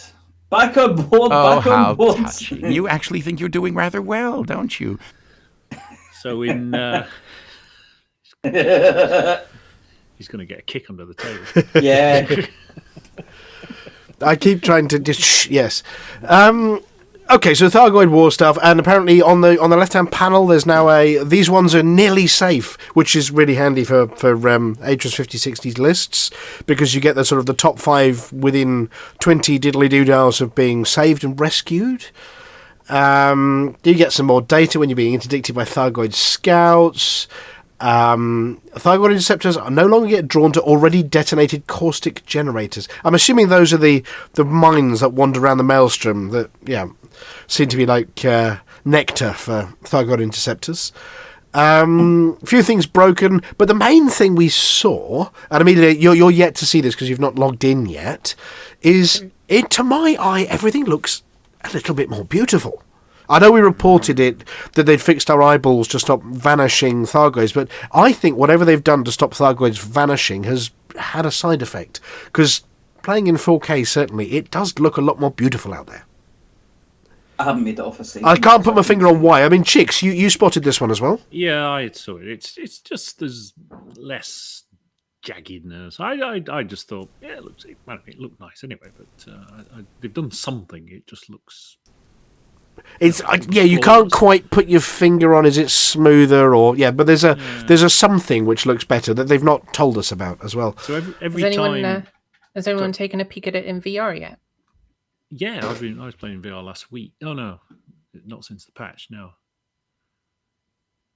Speaker 6: Back on board,
Speaker 1: Oh,
Speaker 6: back
Speaker 1: how
Speaker 6: on board.
Speaker 1: touching. You actually think you're doing rather well, don't you?
Speaker 7: So in he's going to get a kick under the table.
Speaker 6: Yeah.
Speaker 3: I keep trying to just yes. Okay, so Thargoid War stuff, and apparently on the left-hand panel, there's now these ones are nearly safe, which is really handy for Atris 5060's lists, because you get the sort of the top 5 within 20 diddly-doo-dahs of being saved and rescued. You get some more data when you're being interdicted by Thargoid scouts. Thargoid interceptors no longer get drawn to already detonated caustic generators. I'm assuming those are the mines that wander around the maelstrom that, seem to be like nectar for Thargoid interceptors. A few things broken, but the main thing we saw, and immediately you're yet to see this because you've not logged in yet, is, to my eye, everything looks a little bit more beautiful. I know we reported it that they'd fixed our eyeballs to stop vanishing Thargoids, but I think whatever they've done to stop Thargoids vanishing has had a side effect, because playing in 4K, certainly, it does look a lot more beautiful out there.
Speaker 6: I haven't made it off a scene.
Speaker 3: I can't put my finger on why. I mean, Chicks, you spotted this one as well?
Speaker 7: Yeah, I saw it. It's just there's less jaggedness. I just thought, it looked nice anyway, but they've done something. It just looks.
Speaker 3: You can't quite put your finger on. Is it smoother or but there's a something which looks better that they've not told us about as well.
Speaker 7: So every time.
Speaker 4: Has anyone taken a peek at it in VR yet?
Speaker 7: Yeah, I was playing VR last week. Oh no, not since the patch. No.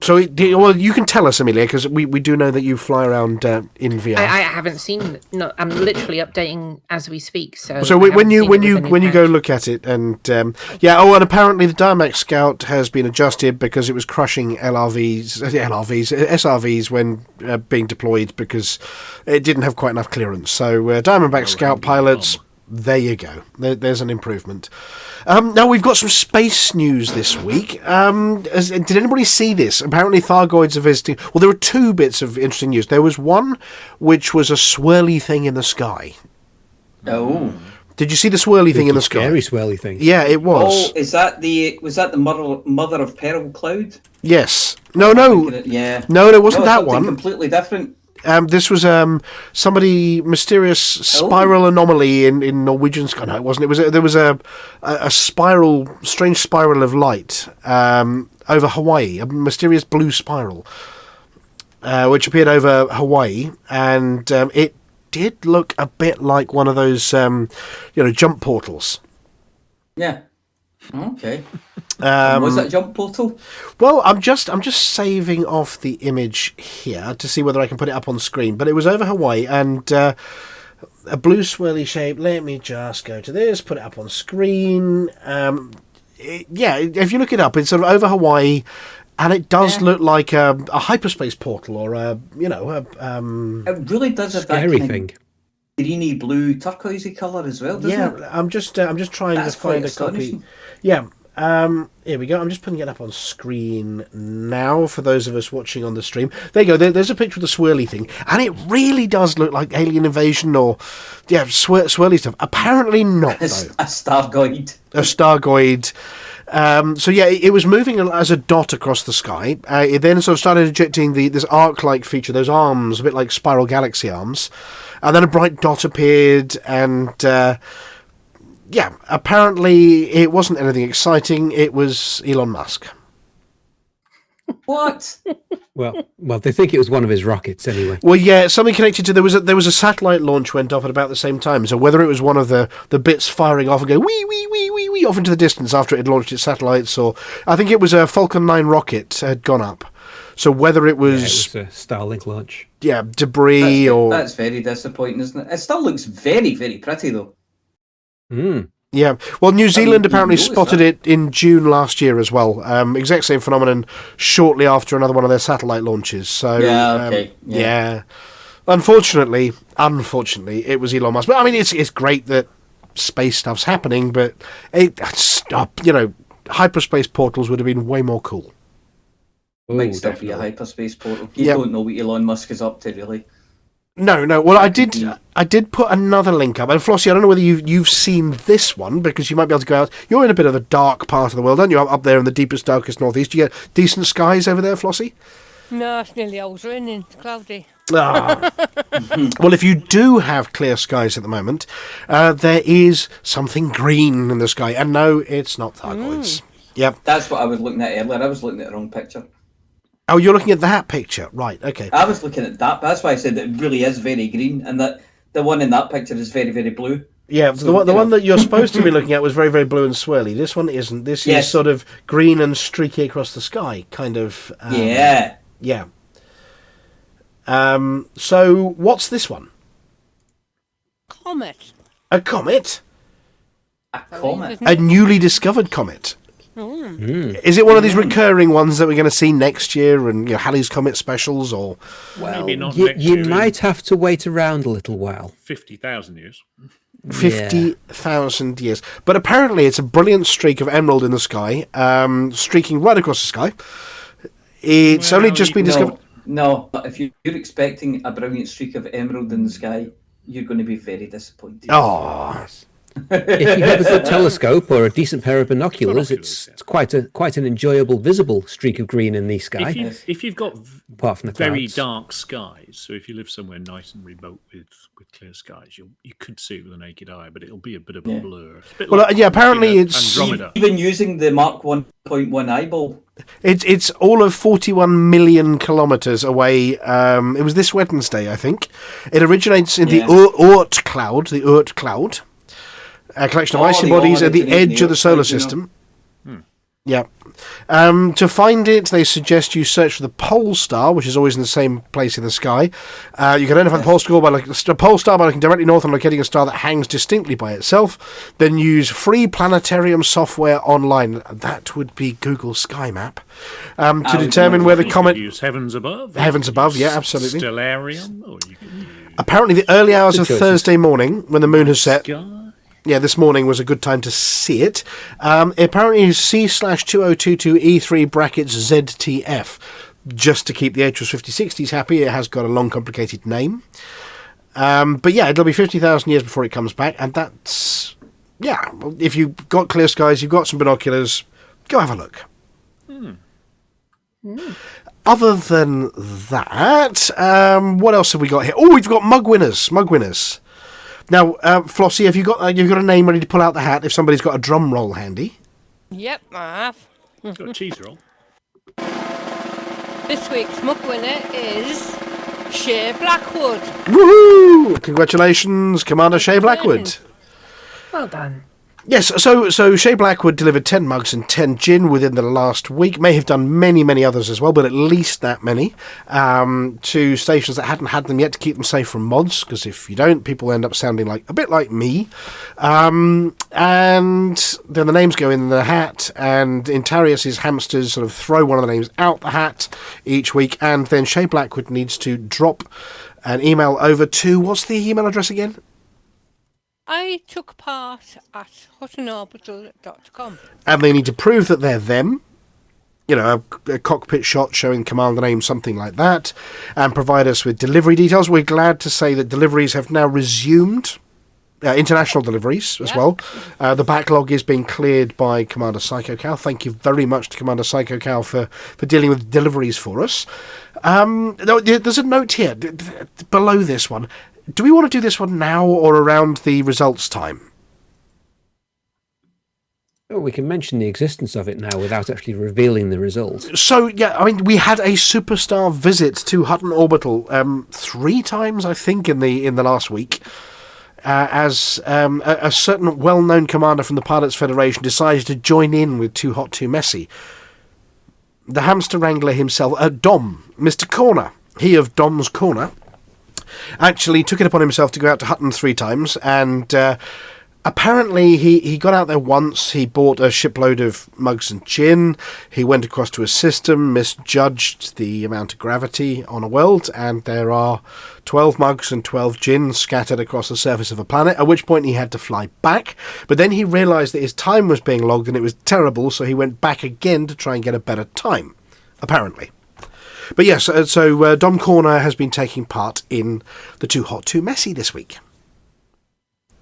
Speaker 3: So, you can tell us, Amelia, because we do know that you fly around in VR.
Speaker 4: I haven't seen. No, I'm literally updating as we speak. So
Speaker 3: when you go look at it, and and apparently the Diamax Scout has been adjusted because it was crushing SRVs when being deployed because it didn't have quite enough clearance. So Diamondback Scout pilots There you go. There's an improvement. Now, we've got some space news this week. Did anybody see this? Apparently, Thargoids are visiting... Well, there were two bits of interesting news. There was one which was a swirly thing in the sky.
Speaker 6: Oh.
Speaker 3: Did you see the swirly thing in the sky?
Speaker 5: Scary swirly thing.
Speaker 3: Yeah, it was.
Speaker 6: Oh, was that the mother of pearl cloud?
Speaker 3: Yes. No.
Speaker 6: Yeah.
Speaker 3: No, it wasn't that one.
Speaker 6: Completely different.
Speaker 3: This was somebody mysterious spiral anomaly in Norwegian sky. No, it wasn't. There was a strange spiral of light over Hawaii, a mysterious blue spiral, which appeared over Hawaii, and it did look a bit like one of those jump portals.
Speaker 6: Yeah. Okay. Was that jump portal?
Speaker 3: Well, I'm just saving off the image here to see whether I can put it up on screen. But it was over Hawaii and a blue swirly shape. Let me just go to this, put it up on screen. If you look it up, it's sort of over Hawaii, and it does look like a hyperspace portal or
Speaker 6: it really does have that
Speaker 5: scary thing.
Speaker 6: Greeny blue turquoisey colour as well, doesn't it?
Speaker 3: I'm just trying to find a copy. Yeah. Here we go. I'm just putting it up on screen now for those of us watching on the stream. There you go. There's a picture of the swirly thing, and it really does look like alien invasion or swirly stuff. Apparently not, though.
Speaker 6: A Stargoid.
Speaker 3: A Stargoid. It was moving as a dot across the sky. It then sort of started ejecting this arc-like feature, those arms, a bit like spiral galaxy arms. And then a bright dot appeared, and apparently it wasn't anything exciting. It was Elon Musk.
Speaker 6: What?
Speaker 5: Well, they think it was one of his rockets anyway.
Speaker 3: Well, yeah, something connected to there was a satellite launch went off at about the same time. So whether it was one of the bits firing off and go wee wee wee wee wee off into the distance after it had launched its satellites, or I think it was a Falcon 9 rocket had gone up. So whether it was
Speaker 5: a Starlink launch,
Speaker 3: debris
Speaker 6: that's very disappointing, isn't it? It still looks very, very pretty though.
Speaker 3: Yeah, well, New Zealand apparently spotted it in June last year as well. Exact same phenomenon shortly after another one of their satellite launches. So Unfortunately, it was Elon Musk. But I mean, it's great that space stuff's happening, but hyperspace portals would have been way more cool.
Speaker 6: Might still be a hyperspace portal. You don't know what Elon Musk is up to, really.
Speaker 3: No. Well, I did put another link up. And Flossy, I don't know whether you've seen this one, because you might be able to go out. You're in a bit of a dark part of the world, aren't you? Up there in the deepest, darkest northeast. Do you get decent skies over there, Flossy?
Speaker 8: No, it's nearly always raining. It's cloudy.
Speaker 3: Well, if you do have clear skies at the moment, there is something green in the sky. And no, it's not Thargoids. Yep.
Speaker 6: That's what I was looking at earlier. I was looking at the wrong picture.
Speaker 3: Oh, you're looking at that picture, right? Okay.
Speaker 6: I was looking at that. That's why I said it really is very green, and that the one in that picture is very, very blue.
Speaker 3: Yeah, so, the one that you're supposed to be looking at was very, very blue and swirly. This one isn't. This is sort of green and streaky across the sky, kind of. Yeah. So, what's this one?
Speaker 8: Comet.
Speaker 3: A comet?
Speaker 6: A comet.
Speaker 3: A newly discovered comet. Is it one of these recurring ones that we're going to see next year, and Halley's Comet specials, or?
Speaker 5: Well,
Speaker 7: maybe not next
Speaker 5: you
Speaker 7: year,
Speaker 5: might have to wait around a little while.
Speaker 7: 50,000 years.
Speaker 3: 50,000 years. But apparently it's a brilliant streak of emerald in the sky, streaking right across the sky. It's only just been discovered.
Speaker 6: No, but if you're expecting a brilliant streak of emerald in the sky, you're going to be very disappointed.
Speaker 3: Oh.
Speaker 5: If you have a good telescope or a decent pair of binoculars, it's quite an enjoyable visible streak of green in the sky.
Speaker 7: If you've got
Speaker 5: apart from the
Speaker 7: very
Speaker 5: clouds.
Speaker 7: dark skies, so if you live somewhere nice and remote with clear skies, you could see it with the naked eye, but it'll be a bit of a blur. It's a bit
Speaker 3: apparently it's
Speaker 7: Andromeda.
Speaker 6: Even using the Mark 1.1 eyeball.
Speaker 3: It's all of 41 million kilometres away. It was this Wednesday, I think. It originates in the Oort cloud. A collection of icy bodies at the edge of the solar system. Yeah. To find it, they suggest you search for the pole star, which is always in the same place in the sky. You can identify the pole star by looking directly north and locating a star that hangs distinctly by itself. Then use free planetarium software online. That would be Google Sky Map. To determine where the comet...
Speaker 7: Use Heavens Above.
Speaker 3: Heavens Above, yeah, absolutely.
Speaker 7: Stellarium. Or you can use
Speaker 3: apparently the early hours of Thursday morning, when the moon has set... this morning was a good time to see it. Apparently C/2022E3 brackets ZTF. Just to keep the Atrus 5060s happy, it has got a long, complicated name. But yeah, it'll be 50,000 years before it comes back, and that's... Yeah, if you've got clear skies, you've got some binoculars, go have a look. Other than that, what else have we got here? Oh, we've got mug winners. Now, Flossy, have you got a name ready to pull out the hat if somebody's got a drum roll handy?
Speaker 8: Yep, I have.
Speaker 7: Got a cheese roll.
Speaker 8: This week's mug winner is Shay Blackwood.
Speaker 3: Woohoo! Congratulations, Commander Shay Blackwood.
Speaker 4: Well done.
Speaker 3: Yes, so Shay Blackwood delivered 10 mugs and 10 gin within the last week. May have done many, many others as well, but at least that many. To stations that hadn't had them yet to keep them safe from mods, because if you don't, people end up sounding a bit like me. And then the names go in the hat, and Intarius's hamsters sort of throw one of the names out the hat each week, and then Shay Blackwood needs to drop an email over to... What's the email address again?
Speaker 8: I took part at huttonorbital.com.
Speaker 3: And they need to prove that they're them, a cockpit shot showing commander name, something like that, and provide us with delivery details. We're glad to say that deliveries have now resumed, international deliveries as well. The backlog is being cleared by Commander Psycho Cow. Thank you very much to Commander Psycho Cow for dealing with deliveries for us. There's a note here below this one. Do we want to do this one now or around the results time?
Speaker 5: Oh, we can mention the existence of it now without actually revealing the result.
Speaker 3: So, yeah, we had a superstar visit to Hutton Orbital 3 times, I think, in the last week, as a certain well-known commander from the Pilots Federation decided to join in with Too Hot, Too Messy. The hamster wrangler himself, Dom, Mr. Corner, he of Dom's Corner, actually took it upon himself to go out to Hutton 3 times, and apparently he got out there once. He bought a shipload of mugs and gin. He went across to a system, misjudged the amount of gravity on a world, and there are 12 mugs and 12 gin scattered across the surface of a planet, at which point he had to fly back. But then he realised that his time was being logged and it was terrible, so he went back again to try and get a better time, apparently. But yes, so Dom Corner has been taking part in the Too Hot, Too Messy this week.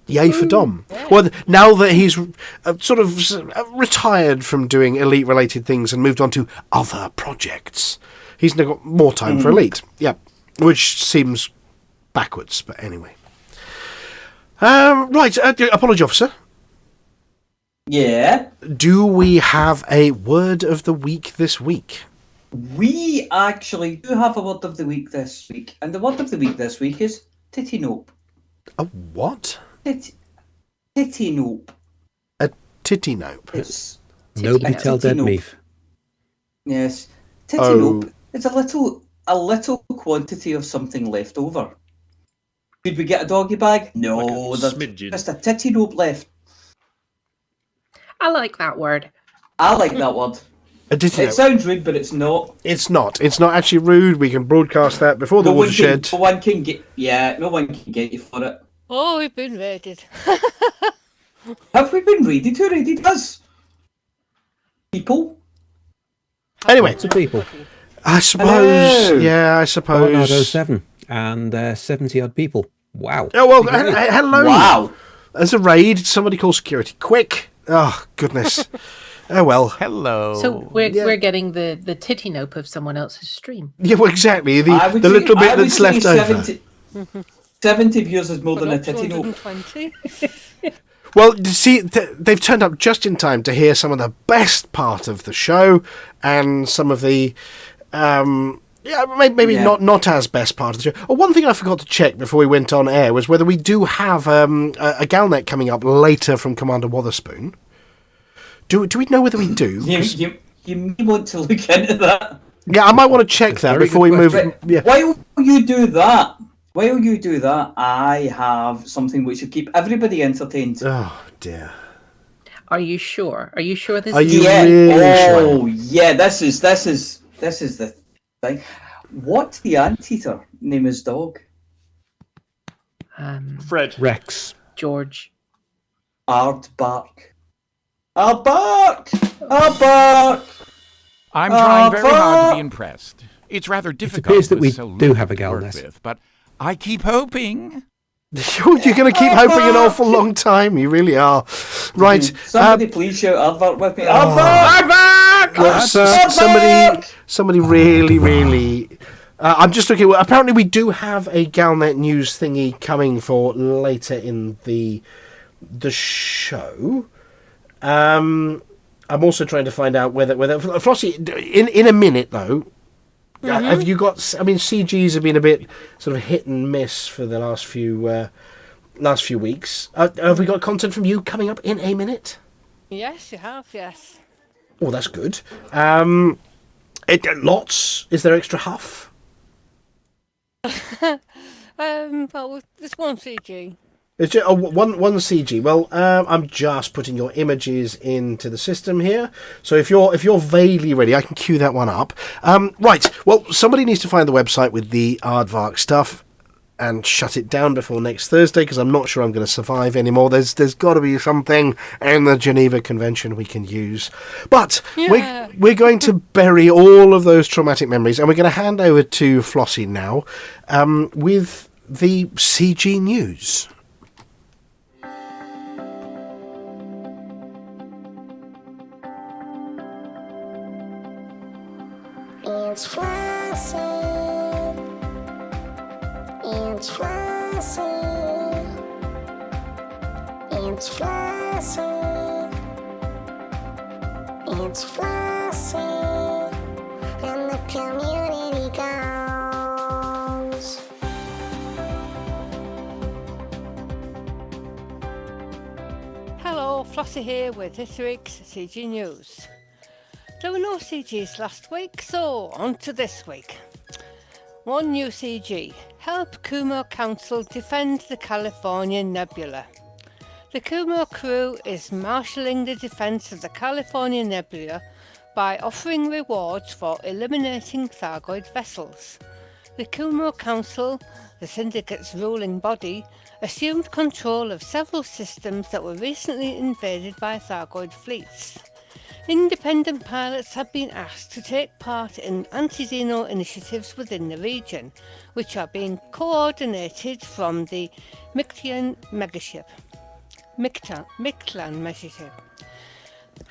Speaker 3: Yay for Dom. Yeah. Well, now that he's sort of retired from doing Elite-related things and moved on to other projects, he's now got more time for Elite. Yeah, which seems backwards, but anyway. Right, Apology Officer.
Speaker 6: Yeah?
Speaker 3: Do we have a word of the week this week?
Speaker 6: We actually do have a word of the week this week, and the word of the week this week is titty nope.
Speaker 3: A what?
Speaker 6: Titty nope.
Speaker 3: A titty nope.
Speaker 5: Nobody tell Dead Meath.
Speaker 6: Yes, titty nope. It's a little quantity of something left over. Could we get a doggy bag? No, there's just a titty nope left.
Speaker 4: I like that word.
Speaker 6: I like that word. It sounds rude, but it's not.
Speaker 3: It's not. It's not actually rude. We can broadcast that before the watershed.
Speaker 6: No one can get you for it.
Speaker 8: Oh, we've been raided.
Speaker 6: Have we been raided? Who raided us? People?
Speaker 3: Anyway.
Speaker 5: Lots of people.
Speaker 3: I suppose. Yeah, I suppose.
Speaker 5: Barnardo 7 and 70-odd people. Wow.
Speaker 3: Oh, well, hello.
Speaker 6: Wow.
Speaker 3: There's a raid. Somebody call security. Quick. Oh, goodness. Oh, well.
Speaker 1: Hello.
Speaker 4: So we're getting the titty nope of someone else's stream.
Speaker 3: Yeah, well, exactly. The little bit that's left over.
Speaker 6: 70 views is more than a titty nope.
Speaker 3: Well, see, they've turned up just in time to hear some of the best part of the show and some of the... maybe not as best part of the show. Oh, one thing I forgot to check before we went on air was whether we do have a Galnet coming up later from Commander Wotherspoon. Do we know whether we do?
Speaker 6: You may want to look into that.
Speaker 3: Yeah, I might want to check that before we move. Yeah.
Speaker 6: While you do that, I have something which will keep everybody entertained.
Speaker 3: Oh dear.
Speaker 4: Are you sure? Are you sure this
Speaker 3: is...
Speaker 4: Are you
Speaker 3: really sure?
Speaker 6: Oh yeah, this is the thing. What's the anteater name his dog?
Speaker 7: Fred.
Speaker 5: Rex.
Speaker 4: George.
Speaker 6: Aardvark. Aardvark! Aardvark!
Speaker 1: I'm trying very hard to be impressed. It's rather difficult.
Speaker 5: It appears that we
Speaker 1: with so
Speaker 5: do
Speaker 1: little
Speaker 5: have a
Speaker 1: to work
Speaker 5: Galnet.
Speaker 1: with, but I keep hoping.
Speaker 3: You're going to keep hoping an awful long time. You really are. Right.
Speaker 6: Somebody please shout Aardvark with me. Aardvark!
Speaker 3: Well, somebody really. I'm just looking. Apparently, we do have a Galnet news thingy coming for later in the show. I'm also trying to find out whether Flossy in a minute though. Have you got? I mean, CGs have been a bit sort of hit and miss for the last few weeks. Have we got content from you coming up in a minute?
Speaker 8: Yes, you have, yes.
Speaker 3: Oh, that's good. Lots. Is there extra huff?
Speaker 8: Well, there's one CG.
Speaker 3: It's just one CG. Well, I'm just putting your images into the system here. So if you're vaguely ready, I can cue that one up. Right. Well, somebody needs to find the website with the Aardvark stuff and shut it down before next Thursday, because I'm not sure I'm going to survive anymore. There's got to be something in the Geneva Convention we can use. But we're going to bury all of those traumatic memories, and we're going to hand over to Flossy now with the CG news.
Speaker 9: It's Flossy. It's Flossy. It's Flossy. It's Flossy. And the community goes.
Speaker 8: Hello, Flossy here with this week's CG News. There were no CGs last week, so on to this week. One new CG. Help Kumo Council defend the California Nebula. The Kumo crew is marshalling the defense of the California Nebula by offering rewards for eliminating Thargoid vessels. The Kumo Council, the syndicate's ruling body, assumed control of several systems that were recently invaded by Thargoid fleets. Independent pilots have been asked to take part in anti-Xeno initiatives within the region, which are being coordinated from the Mictlan Megaship.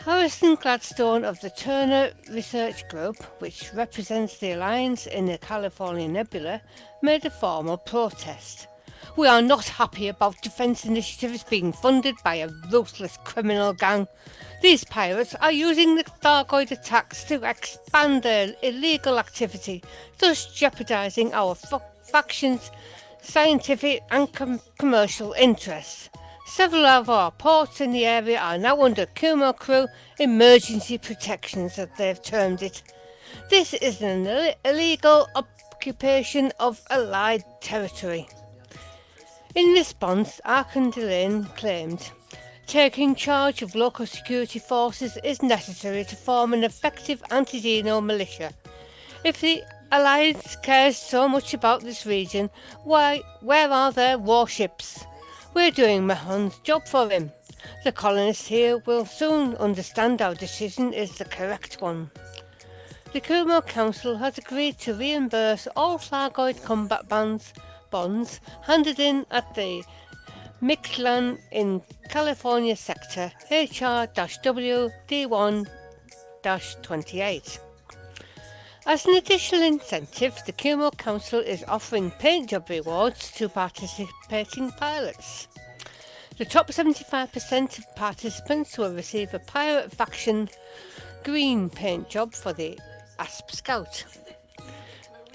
Speaker 8: Harrison Gladstone of the Turner Research Group, which represents the Alliance in the California Nebula, made a formal protest. We are not happy about defence initiatives being funded by a ruthless criminal gang. These pirates are using the Thargoid attacks to expand their illegal activity, thus jeopardising our faction's scientific and commercial interests. Several of our ports in the area are now under Kumo crew emergency protections, as they've termed it. This is an illegal occupation of Allied territory. In response, Arkandilane claimed, taking charge of local security forces is necessary to form an effective anti-Xeno militia. If the Alliance cares so much about this region, where are their warships? We're doing Mahon's job for him. The colonists here will soon understand our decision is the correct one. The Kumo Council has agreed to reimburse all Thargoid combat bonds handed in at the Mictlan in California sector HR-W D1-28. As an additional incentive, the Kumo Council is offering paint job rewards to participating pilots. The top 75% of participants will receive a pirate faction green paint job for the Asp Scout.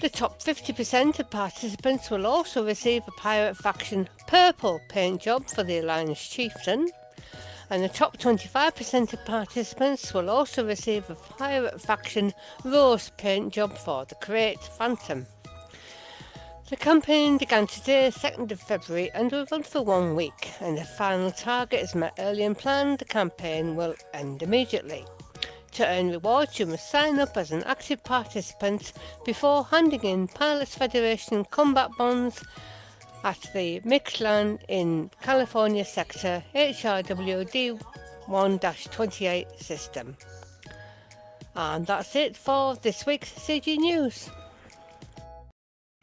Speaker 8: The top 50% of participants will also receive a pirate faction purple paint job for the Alliance Chieftain, and the top 25% of participants will also receive a pirate faction rose paint job for the Crate Phantom. The campaign began today, 2nd of February, and will run for 1 week, and if the final target is met early and planned, the campaign will end immediately. To earn rewards, you must sign up as an active participant before handing in Pilots Federation combat bonds at the Mixland in California sector HRWD 1-28 system. And that's it for this week's CG News.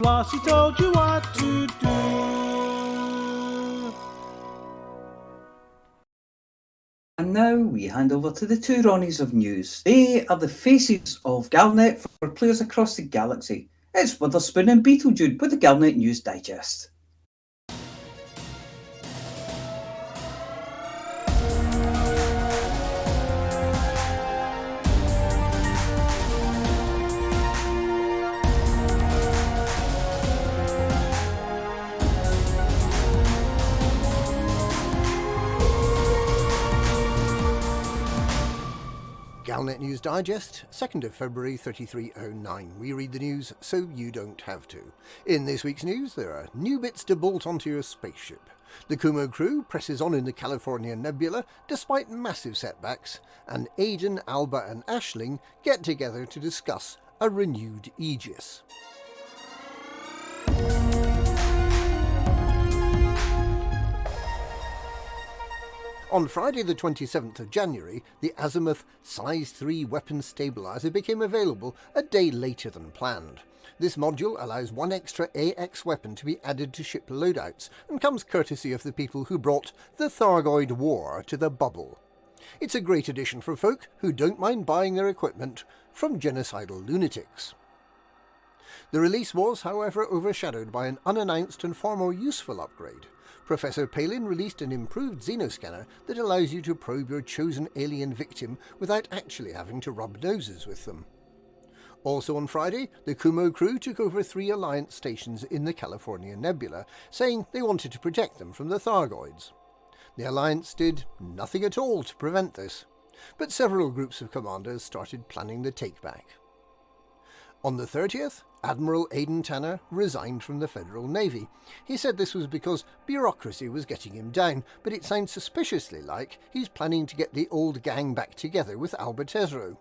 Speaker 10: Flossy told you what to do.
Speaker 6: And now we hand over to the two Ronnies of news. They are the faces of Galnet for players across the galaxy. It's Witherspoon and Beetlejude with the Galnet News Digest.
Speaker 11: Galnet News Digest, 2nd of February 3309. We read the news so you don't have to. In this week's news, there are new bits to bolt onto your spaceship. The Kumo crew presses on in the California Nebula despite massive setbacks, and Aiden, Alba and Aisling get together to discuss a renewed Aegis. On Friday the 27th of January, the Azimuth Size 3 weapon stabilizer became available a day later than planned. This module allows one extra AX weapon to be added to ship loadouts and comes courtesy of the people who brought the Thargoid War to the bubble. It's a great addition for folk who don't mind buying their equipment from genocidal lunatics. The release was, however, overshadowed by an unannounced and far more useful upgrade. Professor Palin released an improved xenoscanner that allows you to probe your chosen alien victim without actually having to rub noses with them. Also on Friday, the Kumo crew took over 3 Alliance stations in the California Nebula, saying they wanted to protect them from the Thargoids. The Alliance did nothing at all to prevent this, but several groups of commanders started planning the take-back. On the 30th, Admiral Aidan Tanner resigned from the Federal Navy. He said this was because bureaucracy was getting him down, but it sounds suspiciously like he's planning to get the old gang back together with Albert Ezro.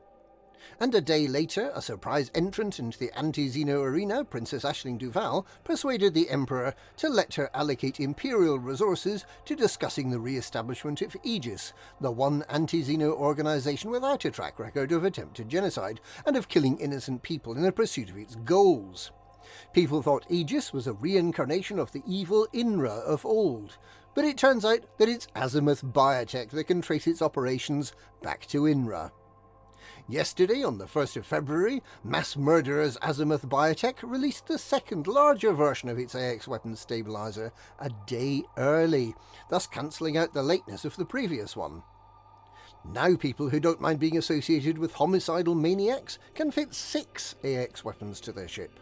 Speaker 11: And a day later, a surprise entrant into the anti-Xeno arena, Princess Aisling Duval, persuaded the Emperor to let her allocate Imperial resources to discussing the re-establishment of Aegis, the one anti-Xeno organisation without a track record of attempted genocide and of killing innocent people in the pursuit of its goals. People thought Aegis was a reincarnation of the evil INRA of old, but it turns out that it's Azimuth Biotech that can trace its operations back to INRA. Yesterday, on the 1st of February, mass murderers Azimuth Biotech released the second larger version of its AX weapons stabilizer a day early, thus cancelling out the lateness of the previous one. Now people who don't mind being associated with homicidal maniacs can fit 6 AX weapons to their ship.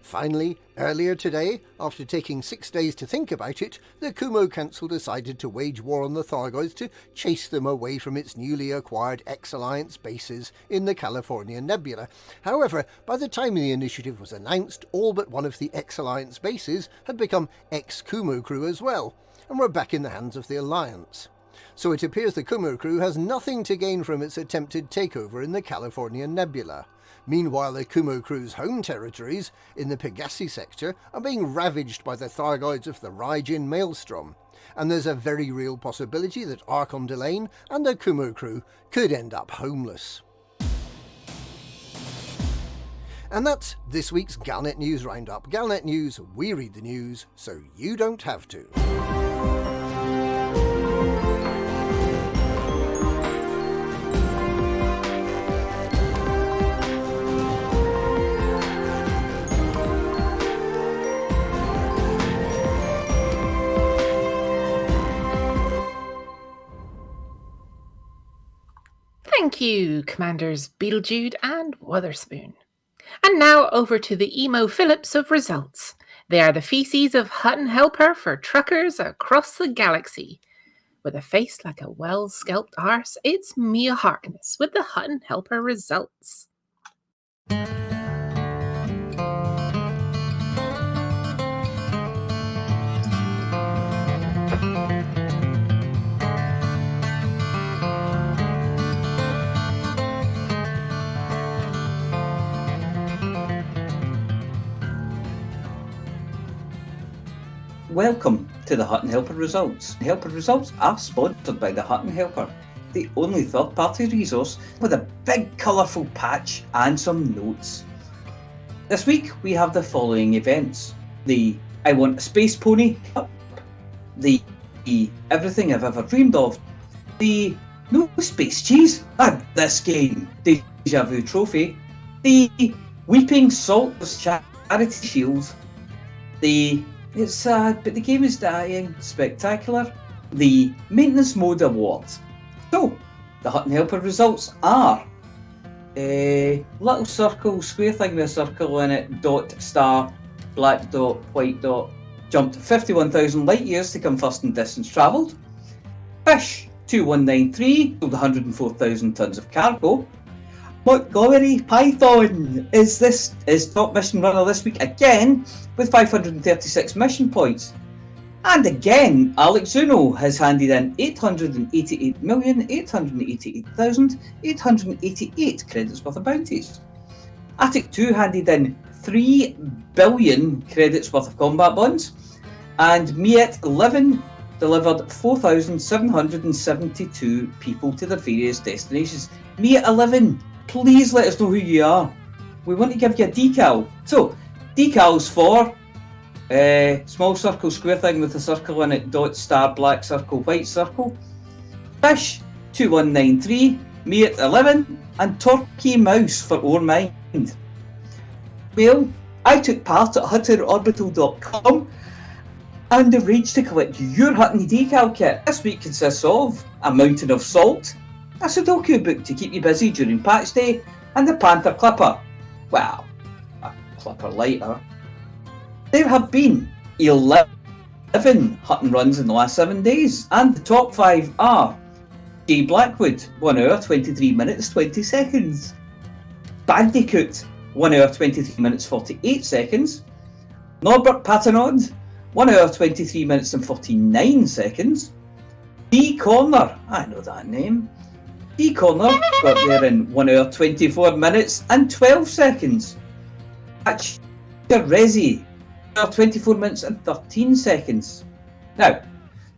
Speaker 11: Finally, earlier today, after taking 6 days to think about it, the Kumo Council decided to wage war on the Thargoids to chase them away from its newly acquired X-Alliance bases in the California Nebula. However, by the time the initiative was announced, all but one of the X-Alliance bases had become ex-Kumo crew as well, and were back in the hands of the Alliance. So it appears the Kumo crew has nothing to gain from its attempted takeover in the California Nebula. Meanwhile, the Kumo crew's home territories in the Pegasi sector are being ravaged by the Thargoids of the Raijin Maelstrom, and there's a very real possibility that Archon Delane and the Kumo crew could end up homeless. And that's this week's Galnet News Roundup. Galnet News, we read the news so you don't have to.
Speaker 4: Thank you, Commanders Beetlejude and Witherspoon. And now over to the Emo Phillips of results. They are the feces of Hutton Helper for truckers across the galaxy. With a face like a well-scalped arse, it's Mia Harkness with the Hutton Helper results.
Speaker 6: Welcome to the Hutton Helper Results. Helper Results are sponsored by the Hutton Helper, the only third-party resource with a big colourful patch and some notes. This week we have the following events: the I Want a Space Pony Cup, the Everything I've Ever Dreamed Of, the No Space Cheese and this game Deja Vu Trophy, the Weeping Salt Charity Shield, the It's Sad but the Game is Dying Spectacular, the Maintenance Mode Awards. So, the Hutton Helper results are a little circle, square thing with a circle in it, dot, star, black dot, white dot, jumped 51,000 light years to come first in distance travelled. Fish 2193 sold 104,000 tonnes of cargo. Montgomery Python is top mission runner this week again with 536 mission points. And again, Alex Zuno has handed in 888,888,888 credits worth of bounties. Attic 2 handed in 3 billion credits worth of combat bonds. And Miet 11 delivered 4,772 people to their various destinations. Miet 11, please let us know who you are. We want to give you a decal. So, decals for small circle, square thing with a circle in it, dot, star, black circle, white circle. Fish 2193, Miet 11, and Torquay Mouse for Our Mind. Well, I took part at HuttonOrbital.com and arranged to collect your Hutton decal kit. This week consists of a mountain of salt, a Sudoku book to keep you busy during patch day, and the Banter clipper. Well, a clipper lighter. There have been 11 Hutton runs in the last 7 days, and the top 5 are Jay Blackwood, 1 hour 23 minutes 20 seconds. Bandicoot, 1 hour 23 minutes 48 seconds. Norbert Patternod, 1 hour 23 minutes and 49 seconds. D Corner, I know that name. D Corner got there in 1 hour 24 minutes and 12 seconds. Patch Resi, 24 minutes and 13 seconds. Now,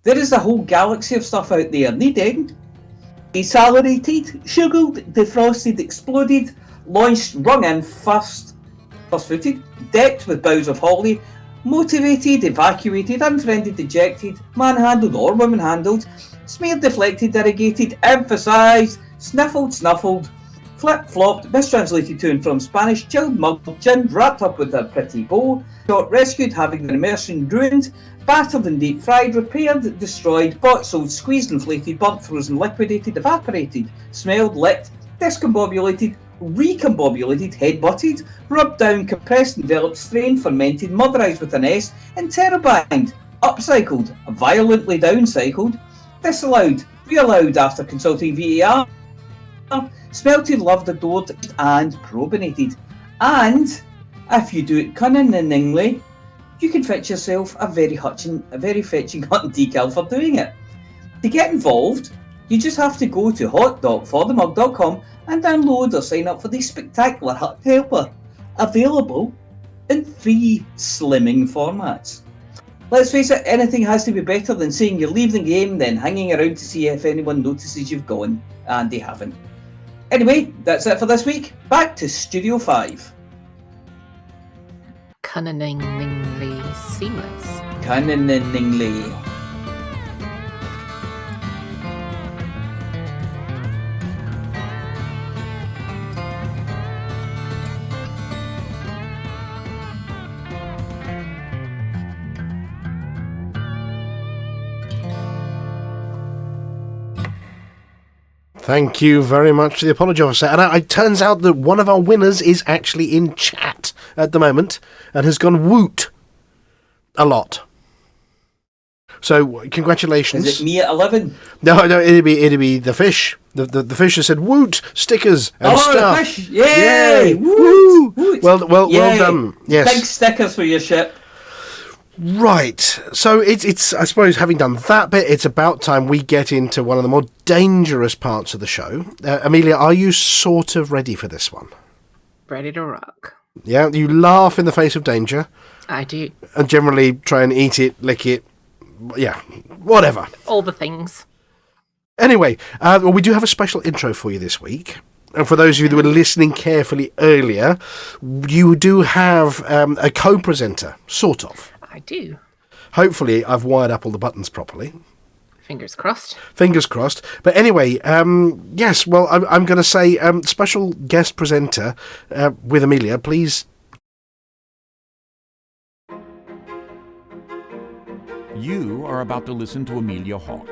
Speaker 6: there is a whole galaxy of stuff out there needing desalinated, sugared, defrosted, exploded, launched, rung in, first-footed, decked with boughs of holly, motivated, evacuated, unfriended, dejected, manhandled or woman-handled, smeared, deflected, irrigated, emphasised, sniffled, snuffled, flip-flopped, mistranslated to and from Spanish, chilled, mugged, ginned, wrapped up with a pretty bow, shot, rescued, having their immersion ruined, battered and deep-fried, repaired, destroyed, bought, sold, squeezed, inflated, burnt, frozen, liquidated, evaporated, smelled, licked, discombobulated, recombobulated, head-butted, rubbed down, compressed, enveloped, strained, fermented, murderised with an S, interrobanged, upcycled, violently downcycled, disallowed, reallowed after consulting VAR, smelted, loved, adored, and probinated. And if you do it cunningly, you can fetch yourself a very fetching Hutton decal for doing it. To get involved, you just have to go to hot.forthemug.com and download or sign up for the spectacular Hutton Helper, available in 3 slimming formats. Let's face it, anything has to be better than saying you leave the game, then hanging around to see if anyone notices you've gone, and they haven't. Anyway, that's it for this week. Back to Studio 5.
Speaker 4: Cunningly seamless.
Speaker 6: Cunningly.
Speaker 3: Thank you very much to the apology officer. And it turns out that one of our winners is actually in chat at the moment and has gone woot a lot. So congratulations.
Speaker 6: Is it me at 11?
Speaker 3: No, it'd be the fish. The fish has said woot stickers and stuff.
Speaker 6: The fish! Yay!
Speaker 3: Woo!
Speaker 6: Woot!
Speaker 3: Well
Speaker 6: Yay.
Speaker 3: done. Yes.
Speaker 6: Big stickers for your ship.
Speaker 3: Right, so it's I suppose having done that bit, it's about time we get into one of the more dangerous parts of the show. Amelia, are you sort of ready for this one?
Speaker 4: Ready to rock.
Speaker 3: Yeah, you laugh in the face of danger.
Speaker 4: I do.
Speaker 3: And generally try and eat it, lick it, yeah, whatever.
Speaker 4: All the things.
Speaker 3: Anyway, well, we do have a special intro for you this week. And for those of you that were listening carefully earlier, you do have a co-presenter, sort of.
Speaker 4: I do.
Speaker 3: Hopefully, I've wired up all the buttons properly.
Speaker 4: Fingers crossed.
Speaker 3: Fingers crossed. But anyway, yes, well, I'm going to say special guest presenter with Amelia, please.
Speaker 1: You are about to listen to Amelia Hawke.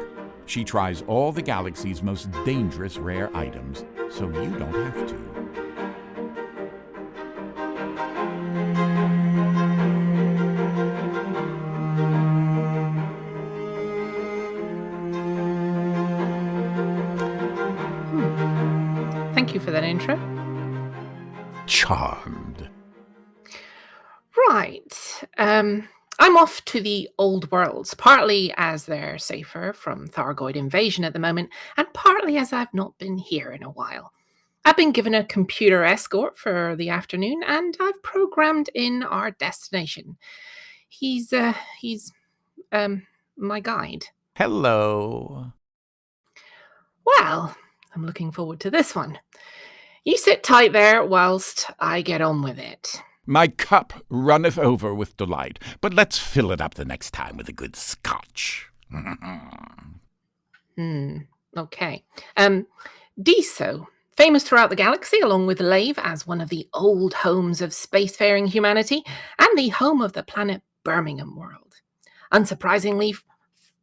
Speaker 1: She tries all the galaxy's most dangerous rare items, so you don't have to.
Speaker 4: Thank you for that intro.
Speaker 1: Charmed.
Speaker 4: Right. I'm off to the old worlds, partly as they're safer from Thargoid invasion at the moment, and partly as I've not been here in a while. I've been given a computer escort for the afternoon, and I've programmed in our destination. He's my guide.
Speaker 1: Hello.
Speaker 4: Well, I'm looking forward to this one. You sit tight there whilst I get on with it.
Speaker 1: My cup runneth over with delight, but let's fill it up the next time with a good scotch.
Speaker 4: Okay. Deso, famous throughout the galaxy, along with Lave as one of the old homes of spacefaring humanity, and the home of the planet Birmingham world. Unsurprisingly,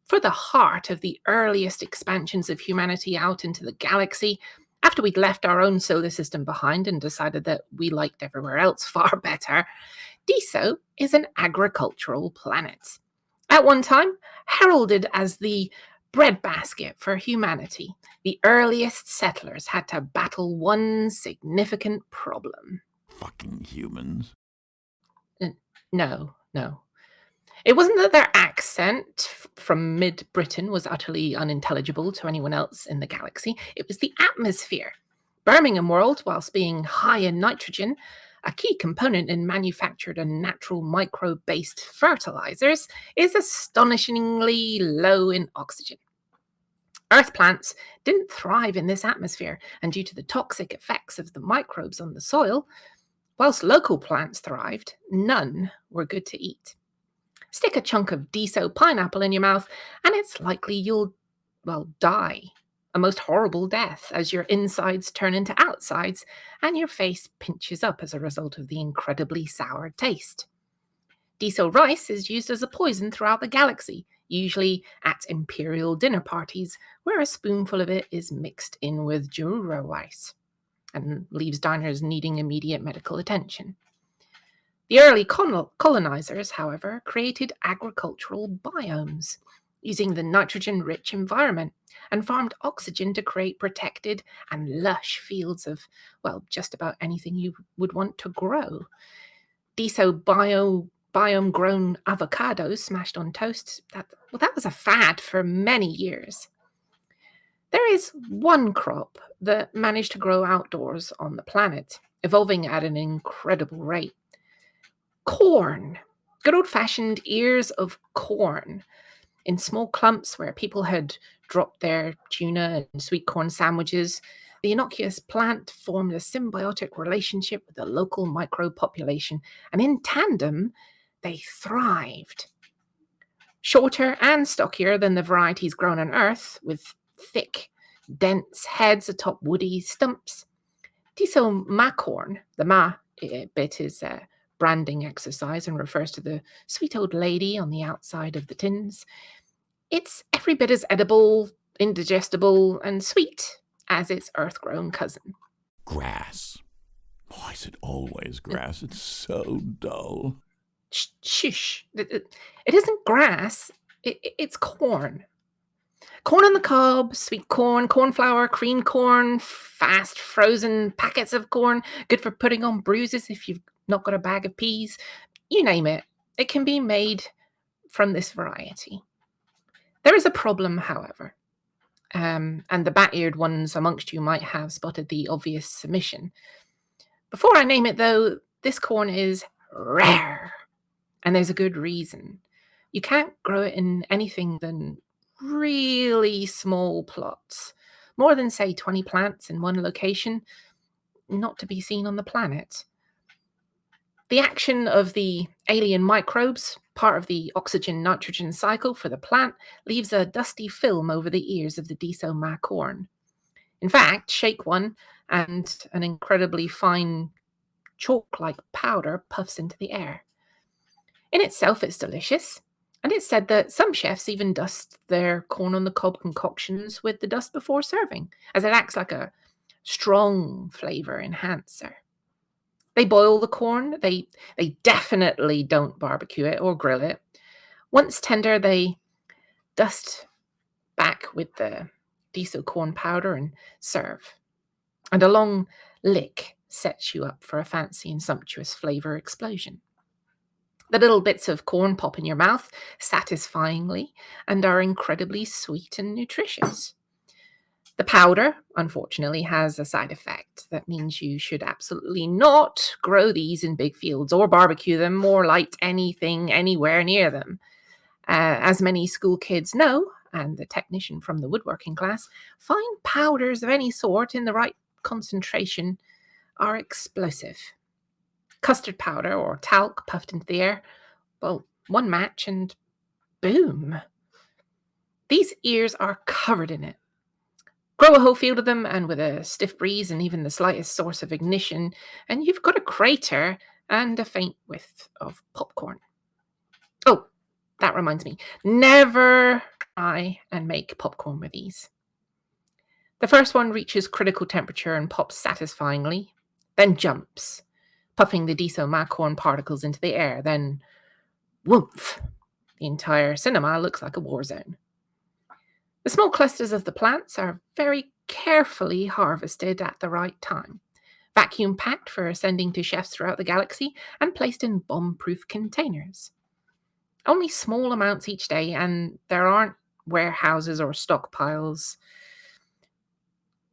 Speaker 4: for the heart of the earliest expansions of humanity out into the galaxy, after we'd left our own solar system behind and decided that we liked everywhere else far better, Deso is an agricultural planet. At one time, heralded as the breadbasket for humanity, the earliest settlers had to battle one significant problem.
Speaker 1: Fucking humans.
Speaker 4: No. It wasn't that their accent from mid-Britain was utterly unintelligible to anyone else in the galaxy. It was the atmosphere. Birmingham world, whilst being high in nitrogen, a key component in manufactured and natural microbe-based fertilizers, is astonishingly low in oxygen. Earth plants didn't thrive in this atmosphere, and due to the toxic effects of the microbes on the soil, whilst local plants thrived, none were good to eat. Stick a chunk of Deso pineapple in your mouth, and it's likely you'll, die. A most horrible death as your insides turn into outsides, and your face pinches up as a result of the incredibly sour taste. Deso rice is used as a poison throughout the galaxy, usually at imperial dinner parties, where a spoonful of it is mixed in with Jarura rice, and leaves diners needing immediate medical attention. The early colonizers, however, created agricultural biomes, using the nitrogen-rich environment, and farmed oxygen to create protected and lush fields of, just about anything you would want to grow. Deso biome-grown avocados smashed on toast, that was a fad for many years. There is one crop that managed to grow outdoors on the planet, evolving at an incredible rate. Corn. Good old-fashioned ears of corn in small clumps where people had dropped their tuna and sweet corn sandwiches. The innocuous plant formed a symbiotic relationship with the local microbe population, and in tandem, they thrived. Shorter and stockier than the varieties grown on Earth, with thick, dense heads atop woody stumps. Deso macorn, the ma bit is branding exercise and refers to the sweet old lady on the outside of the tins. It's every bit as edible, indigestible, and sweet as its earth-grown cousin.
Speaker 1: Grass. Why is it always grass? It's so dull.
Speaker 4: Shush. It isn't grass. It's corn. Corn on the cob, sweet corn, corn flour, cream corn, fast frozen packets of corn, good for putting on bruises if you've not got a bag of peas. You name it. It can be made from this variety. There is a problem, however, and the bat-eared ones amongst you might have spotted the obvious submission. Before I name it, though, this corn is rare, and there's a good reason. You can't grow it in anything than really small plots, more than, say, 20 plants in one location, not to be seen on the planet. The action of the alien microbes, part of the oxygen-nitrogen cycle for the plant, leaves a dusty film over the ears of the Deso corn. In fact, shake one, and an incredibly fine chalk-like powder puffs into the air. In itself, it's delicious, and it's said that some chefs even dust their corn on the cob concoctions with the dust before serving, as it acts like a strong flavor enhancer. They boil the corn. They definitely don't barbecue it or grill it. Once tender, they dust back with the Deso corn powder and serve. And a long lick sets you up for a fancy and sumptuous flavor explosion. The little bits of corn pop in your mouth satisfyingly and are incredibly sweet and nutritious. The powder, unfortunately, has a side effect. That means you should absolutely not grow these in big fields or barbecue them or light anything anywhere near them. As many school kids know, and the technician from the woodworking class, fine powders of any sort in the right concentration are explosive. Custard powder or talc puffed into the air, well, one match and boom. These ears are covered in it. Grow a whole field of them, and with a stiff breeze and even the slightest source of ignition, and you've got a crater and a faint whiff of popcorn. Oh, that reminds me. Never try and make popcorn with these. The first one reaches critical temperature and pops satisfyingly, then jumps, puffing the Deso corn particles into the air, then whoomph. The entire cinema looks like a war zone. The small clusters of the plants are very carefully harvested at the right time, vacuum packed for sending to chefs throughout the galaxy, and placed in bomb-proof containers. Only small amounts each day, and there aren't warehouses or stockpiles.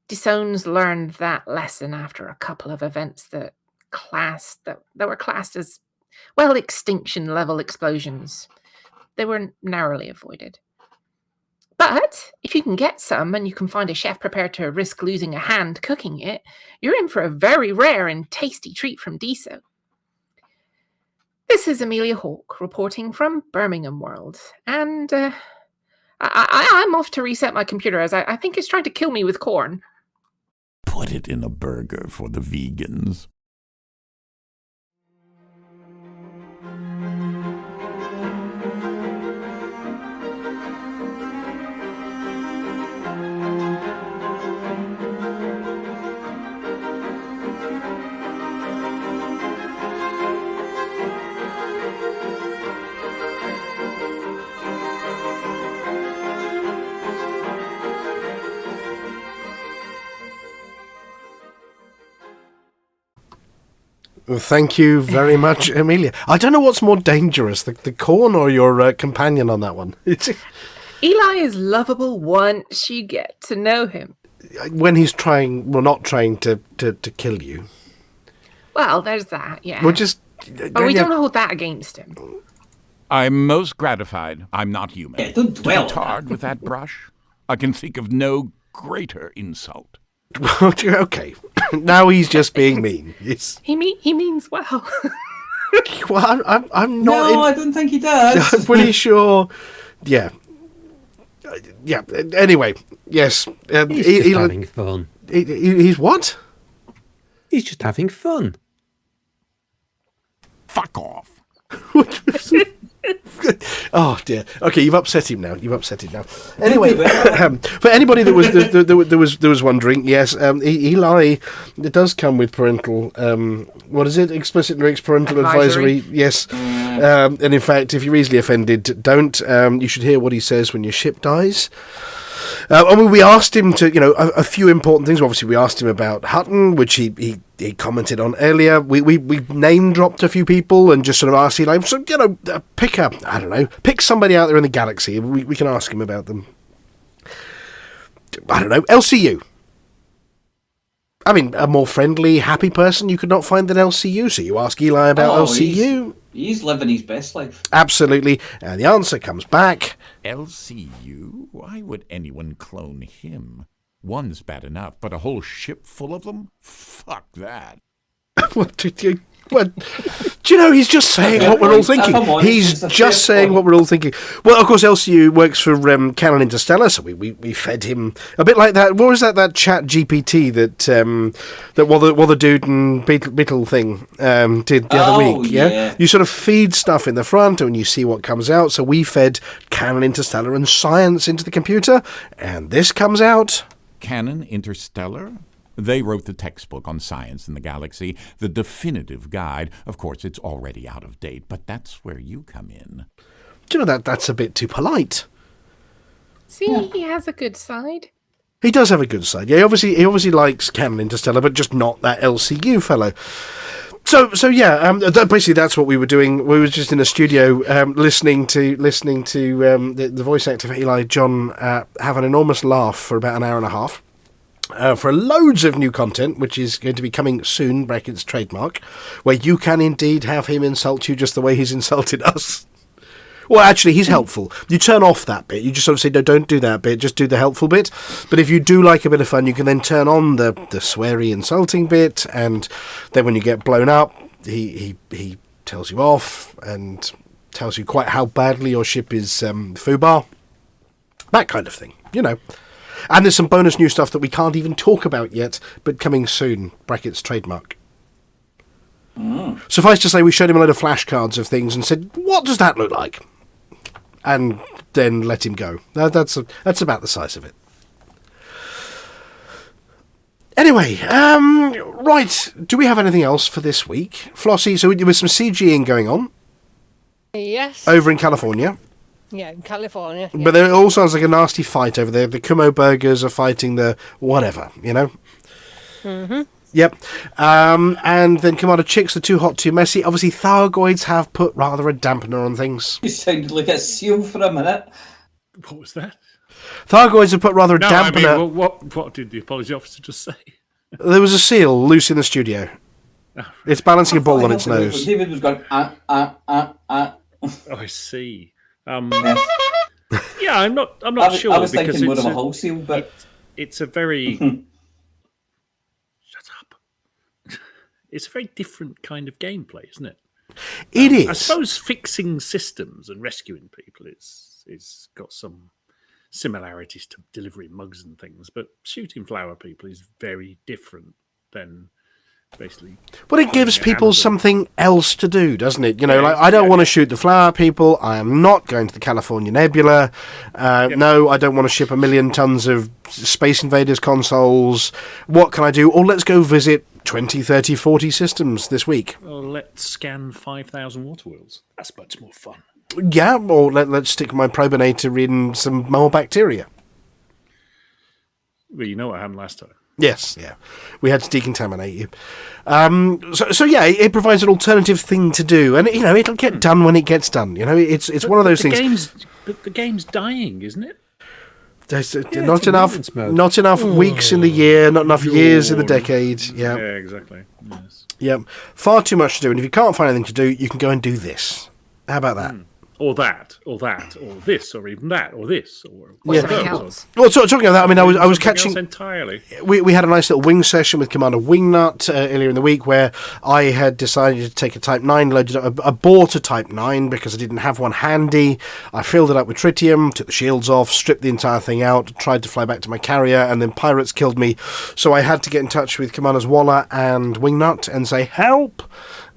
Speaker 4: Desones learned that lesson after a couple of events that were classed as, well, extinction-level explosions. They were narrowly avoided. But if you can get some and you can find a chef prepared to risk losing a hand cooking it, you're in for a very rare and tasty treat from Deso. This is Amelia Hawke reporting from Birmingham World, and I'm off to reset my computer as I think it's trying to kill me with corn.
Speaker 1: Put it in a burger for the vegans.
Speaker 3: Thank you very much, Amelia. I don't know what's more dangerous, the corn or your companion on that one.
Speaker 4: Eli is lovable once you get to know him.
Speaker 3: When he's not trying to kill you.
Speaker 4: Well, there's that, yeah.
Speaker 3: We'll just...
Speaker 4: But we don't hold that against him.
Speaker 1: I'm most gratified I'm not human.
Speaker 6: Yeah, don't dwell.
Speaker 1: To be tarred with that brush, I can think of no greater insult.
Speaker 3: Okay, now he's just being mean. Yes.
Speaker 4: He means well.
Speaker 3: Well, I'm not.
Speaker 6: No, I don't think he does.
Speaker 3: I'm pretty sure. Yeah. Yeah. Anyway, yes.
Speaker 5: He's just having fun.
Speaker 3: He's what?
Speaker 5: He's just having fun.
Speaker 1: Fuck off.
Speaker 3: Oh dear. Okay, you've upset him now. Anyway, for anybody that was wondering, yes, Eli does come with parental. What is it? Explicit lyrics, parental advisory. Yes. And in fact, if you're easily offended, don't. You should hear what he says when your ship dies. We asked him to, a few important things. Obviously, we asked him about Hutton, which he commented on earlier. We name dropped a few people and just sort of asked Eli, pick somebody out there in the galaxy. We can ask him about them. I don't know, LCU. I mean, a more friendly, happy person you could not find than LCU. So you ask Eli about LCU.
Speaker 6: He's living his best life.
Speaker 3: Absolutely. And the answer comes back.
Speaker 1: LCU? Why would anyone clone him? One's bad enough, but a whole ship full of them? Fuck that.
Speaker 3: What did you... What? Do you know, he's just saying what we're all thinking. He's just saying what we're all thinking. Well, of course, LCU works for Canon Interstellar, so we fed him a bit like that. What was that chat GPT that Wother Dude and Beetle thing did the other week? Yeah? You sort of feed stuff in the front and you see what comes out. So we fed Canon Interstellar and science into the computer, and this comes out.
Speaker 1: Canon Interstellar? They wrote the textbook on science in the galaxy, the definitive guide. Of course, it's already out of date, but that's where you come in.
Speaker 3: Do you know that's a bit too polite?
Speaker 4: See, he has a good side.
Speaker 3: He does have a good side. Yeah, he obviously likes Canon Interstellar, but just not that LCU fellow. So yeah, basically that's what we were doing. We were just in a studio listening to the voice actor for Eli John have an enormous laugh for about an hour and a half. For loads of new content, which is going to be coming soon, brackets trademark, where you can indeed have him insult you just the way he's insulted us. Well, actually, he's helpful. You turn off that bit. You just sort of say, no, don't do that bit, just do the helpful bit. But if you do like a bit of fun, you can then turn on the sweary insulting bit, and then when you get blown up, he tells you off and tells you quite how badly your ship is foobar. That kind of thing, you know. And there's some bonus new stuff that we can't even talk about yet, but coming soon, brackets trademark. Suffice to say, we showed him a load of flashcards of things and said, what does that look like? And then let him go. That's about the size of it. Anyway, right, do we have anything else for this week? Flossy, so there was some CGing going on.
Speaker 8: Yes.
Speaker 3: Over in California.
Speaker 8: Yeah, in California. Yeah.
Speaker 3: But it all sounds like a nasty fight over there. The Kumo burgers are fighting the whatever, you know?
Speaker 8: Mm-hmm.
Speaker 3: Yep. And then Commander Chicks, the Too Hot, Too Messy. Obviously, Thargoids have put rather a dampener on things.
Speaker 6: You sounded like a seal for a minute.
Speaker 7: What was that?
Speaker 3: Thargoids have put rather a dampener...
Speaker 7: I mean, what did the apology officer just say?
Speaker 3: There was a seal loose in the studio. It's balancing a ball on its nose.
Speaker 6: David was going,
Speaker 7: Oh, I see. Yeah, I'm not sure.
Speaker 6: I was
Speaker 7: because
Speaker 6: thinking more of a whole seal, but
Speaker 7: it's a very shut up. It's a very different kind of gameplay, isn't it?
Speaker 3: It is.
Speaker 7: I suppose fixing systems and rescuing people is got some similarities to delivering mugs and things, but shooting flower people is very different than basically.
Speaker 3: But it gives people something else to do, doesn't it? You know, like, I don't want to shoot the flower people. I am not going to the California Nebula. No, I don't want to ship 1 million tons of Space Invaders consoles. What can I do? Or let's go visit 20, 30, 40 systems this week.
Speaker 7: Or let's scan 5,000 water wheels. That's much more fun.
Speaker 3: Yeah, or let's stick my probinator in some more bacteria.
Speaker 7: Well, you know what happened last time.
Speaker 3: Yes, yeah. We had to decontaminate you. So yeah, it provides an alternative thing to do. And, you know, it'll get done when it gets done. You know, it's one of those things.
Speaker 7: But the game's dying, isn't it?
Speaker 3: There's not enough weeks in the year, not enough years in the decade. Yeah,
Speaker 7: exactly. Yes.
Speaker 3: Yeah, far too much to do. And if you can't find anything to do, you can go and do this. How about that?
Speaker 7: Or that, or this, or even that, or this, or
Speaker 4: else.
Speaker 3: Well, talking of that, I mean, I was catching
Speaker 7: entirely.
Speaker 3: We had a nice little wing session with Commander Wingnut earlier in the week, where I had decided to take a Type 9, I bought a Type 9 because I didn't have one handy. I filled it up with tritium, took the shields off, stripped the entire thing out, tried to fly back to my carrier, and then pirates killed me. So I had to get in touch with Commanders Waller and Wingnut and say, help!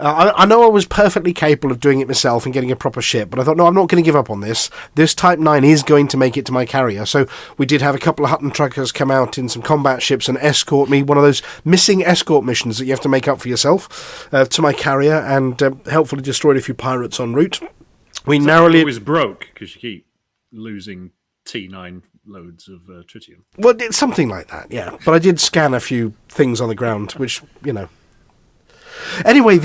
Speaker 3: I know I was perfectly capable of doing it myself and getting a proper ship, but I thought, no, I'm not going to give up on this. This Type 9 is going to make it to my carrier. So we did have a couple of Hutton truckers come out in some combat ships and escort me, one of those missing escort missions that you have to make up for yourself, to my carrier, and helpfully destroyed a few pirates en route. We narrowly...
Speaker 7: It was broke because you keep losing T9 loads of tritium.
Speaker 3: Well, it's something like that, yeah. But I did scan a few things on the ground, which, you know... Anyway,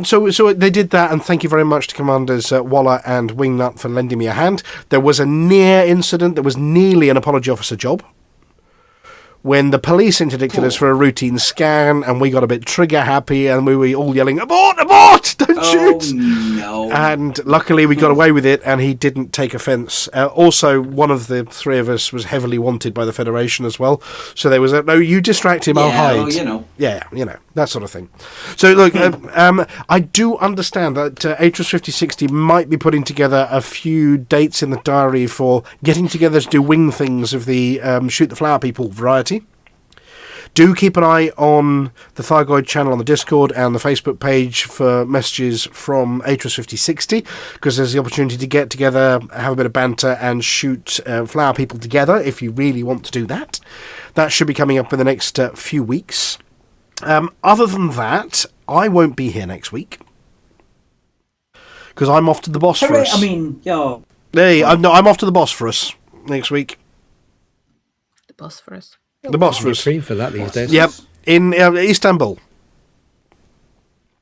Speaker 3: so they did that, and thank you very much to Commanders Waller and Wingnut for lending me a hand. There was a near incident. There was nearly an apology officer job, when the police interdicted us for a routine scan, and we got a bit trigger happy, and we were all yelling, "Abort! Abort! Don't shoot!"
Speaker 6: No.
Speaker 3: And luckily we got away with it, and he didn't take offence. Also, one of the three of us was heavily wanted by the Federation as well. So there was no, you distract him, I'll hide.
Speaker 6: Well, you know.
Speaker 3: Yeah, you know, that sort of thing. So look, I do understand that Atros 5060 might be putting together a few dates in the diary for getting together to do wing things of the Shoot the Flower People variety. Do keep an eye on the Thargoid channel on the Discord and the Facebook page for messages from Atros 5060, because there's the opportunity to get together, have a bit of banter, and shoot flower people together if you really want to do that. That should be coming up in the next few weeks. Other than that, I won't be here next week, because I'm off to the Bosphorus.
Speaker 6: I mean, yeah.
Speaker 3: Hey, I'm off to the Bosphorus next week.
Speaker 4: The Bosphorus.
Speaker 3: The Bosphorus.
Speaker 5: Stream for that these days.
Speaker 3: Yep, in Istanbul.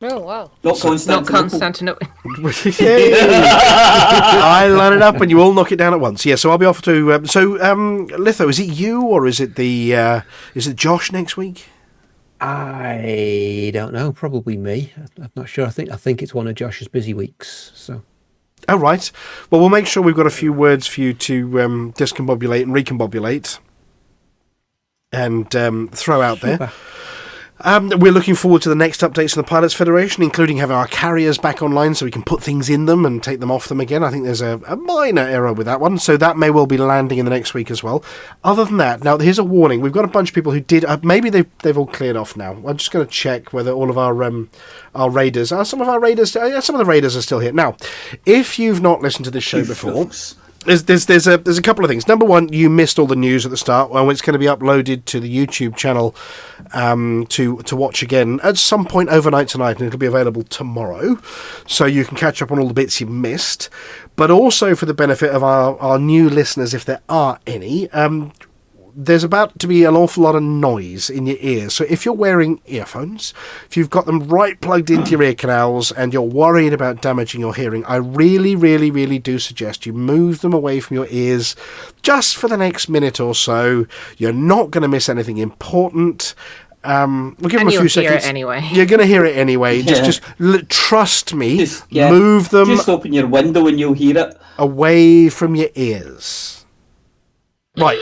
Speaker 8: Oh, wow.
Speaker 6: Not
Speaker 4: Constantinople.
Speaker 3: I line it up and you all knock it down at once. Yeah, so I'll be off to... Litho, is it you or is it is it Josh next week?
Speaker 5: I don't know. Probably me. I'm not sure. I think it's one of Josh's busy weeks. So.
Speaker 3: Oh, right. Well, we'll make sure we've got a few words for you to discombobulate and recombobulate and throw out there. We're looking forward to the next updates from the Pilots Federation, including having our carriers back online so we can put things in them and take them off them again. I think there's a minor error with that one, so that may well be landing in the next week as well. Other than that, now here's a warning. We've got a bunch of people who did... maybe they've all cleared off now. I'm just going to check whether all of our raiders... some of the raiders are still here. Now, if you've not listened to this show before... There's a couple of things. Number one, you missed all the news at the start. Well, it's going to be uploaded to the YouTube channel to watch again at some point overnight tonight, and it'll be available tomorrow, so you can catch up on all the bits you missed. But also for the benefit of our new listeners, if there are any, there's about to be an awful lot of noise in your ears. So if you're wearing earphones, if you've got them right plugged into your ear canals and you're worried about damaging your hearing, I really, really, really do suggest you move them away from your ears just for the next minute or so. You're not going to miss anything important. We'll give them a few seconds.
Speaker 4: Anyway.
Speaker 3: You're going to hear it anyway.
Speaker 6: Yeah.
Speaker 3: Just trust me. Move them.
Speaker 6: Just open your window and you'll hear it.
Speaker 3: Away from your ears. Right.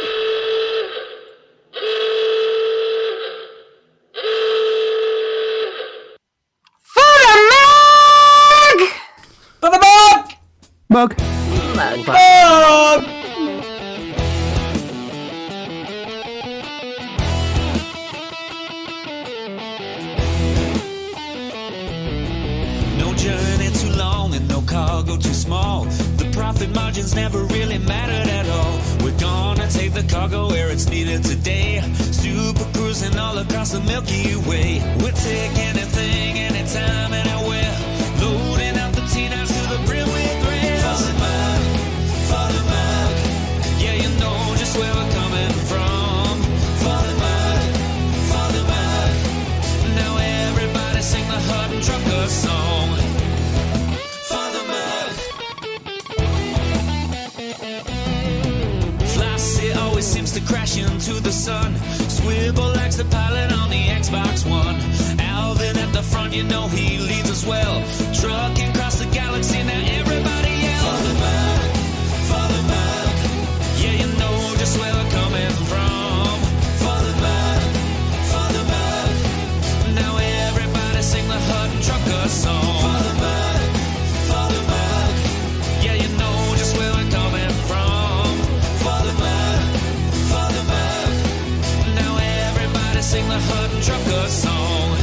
Speaker 6: For the mug!
Speaker 5: Mug.
Speaker 6: Mug!
Speaker 12: No journey too long and no cargo too small. The profit margins never really mattered at all. We're gonna take the cargo where it's needed today. Super cruising all across the Milky Way. We'll take anything, anytime, anywhere. Loading up the T-9s to the brim with rail. For the mug, yeah, you know just where we're coming from. For the mug, now everybody sing the Hutton Trucker song. For the mug. Flossy always seems to crash into the sun. Swivel likes the pilot on the Xbox One. Alvin at the front, you know he leads us well. Trucking across the galaxy, now everybody yell. For the mug, yeah, you know just where we're coming from. For the mug, now everybody sing the Hutton Trucker song. For the mug, yeah, you know just where we're coming from. For the mug, now everybody sing the Hutton Trucker song.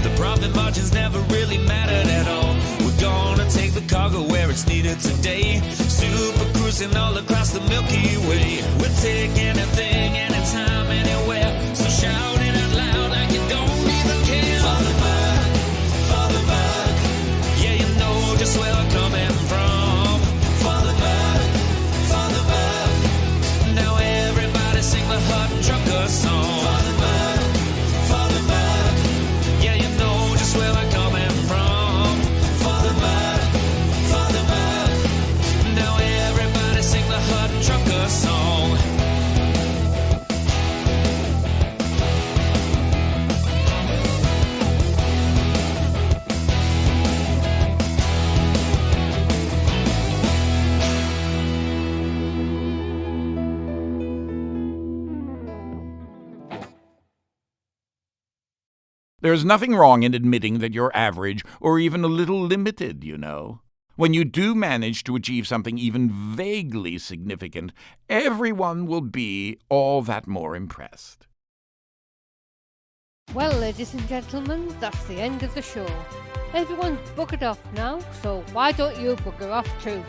Speaker 12: The profit margins never really mattered at all. We're gonna take the cargo where it's needed today. Super cruising all across the Milky Way. We'll take anything, anytime, anywhere. So shout it out loud like you don't even care. For the bug, yeah, you know just where I'm coming from. For the bug, now everybody sing the Hutton Trucker song. For the bug, yeah, you know just where I'm coming from. For the bug, now everybody sing the Hutton Trucker song.
Speaker 1: There's nothing wrong in admitting that you're average or even a little limited, you know. When you do manage to achieve something even vaguely significant, everyone will be all that more impressed.
Speaker 8: Well, ladies and gentlemen, that's the end of the show. Everyone's buggered off now, so why don't you bugger off too?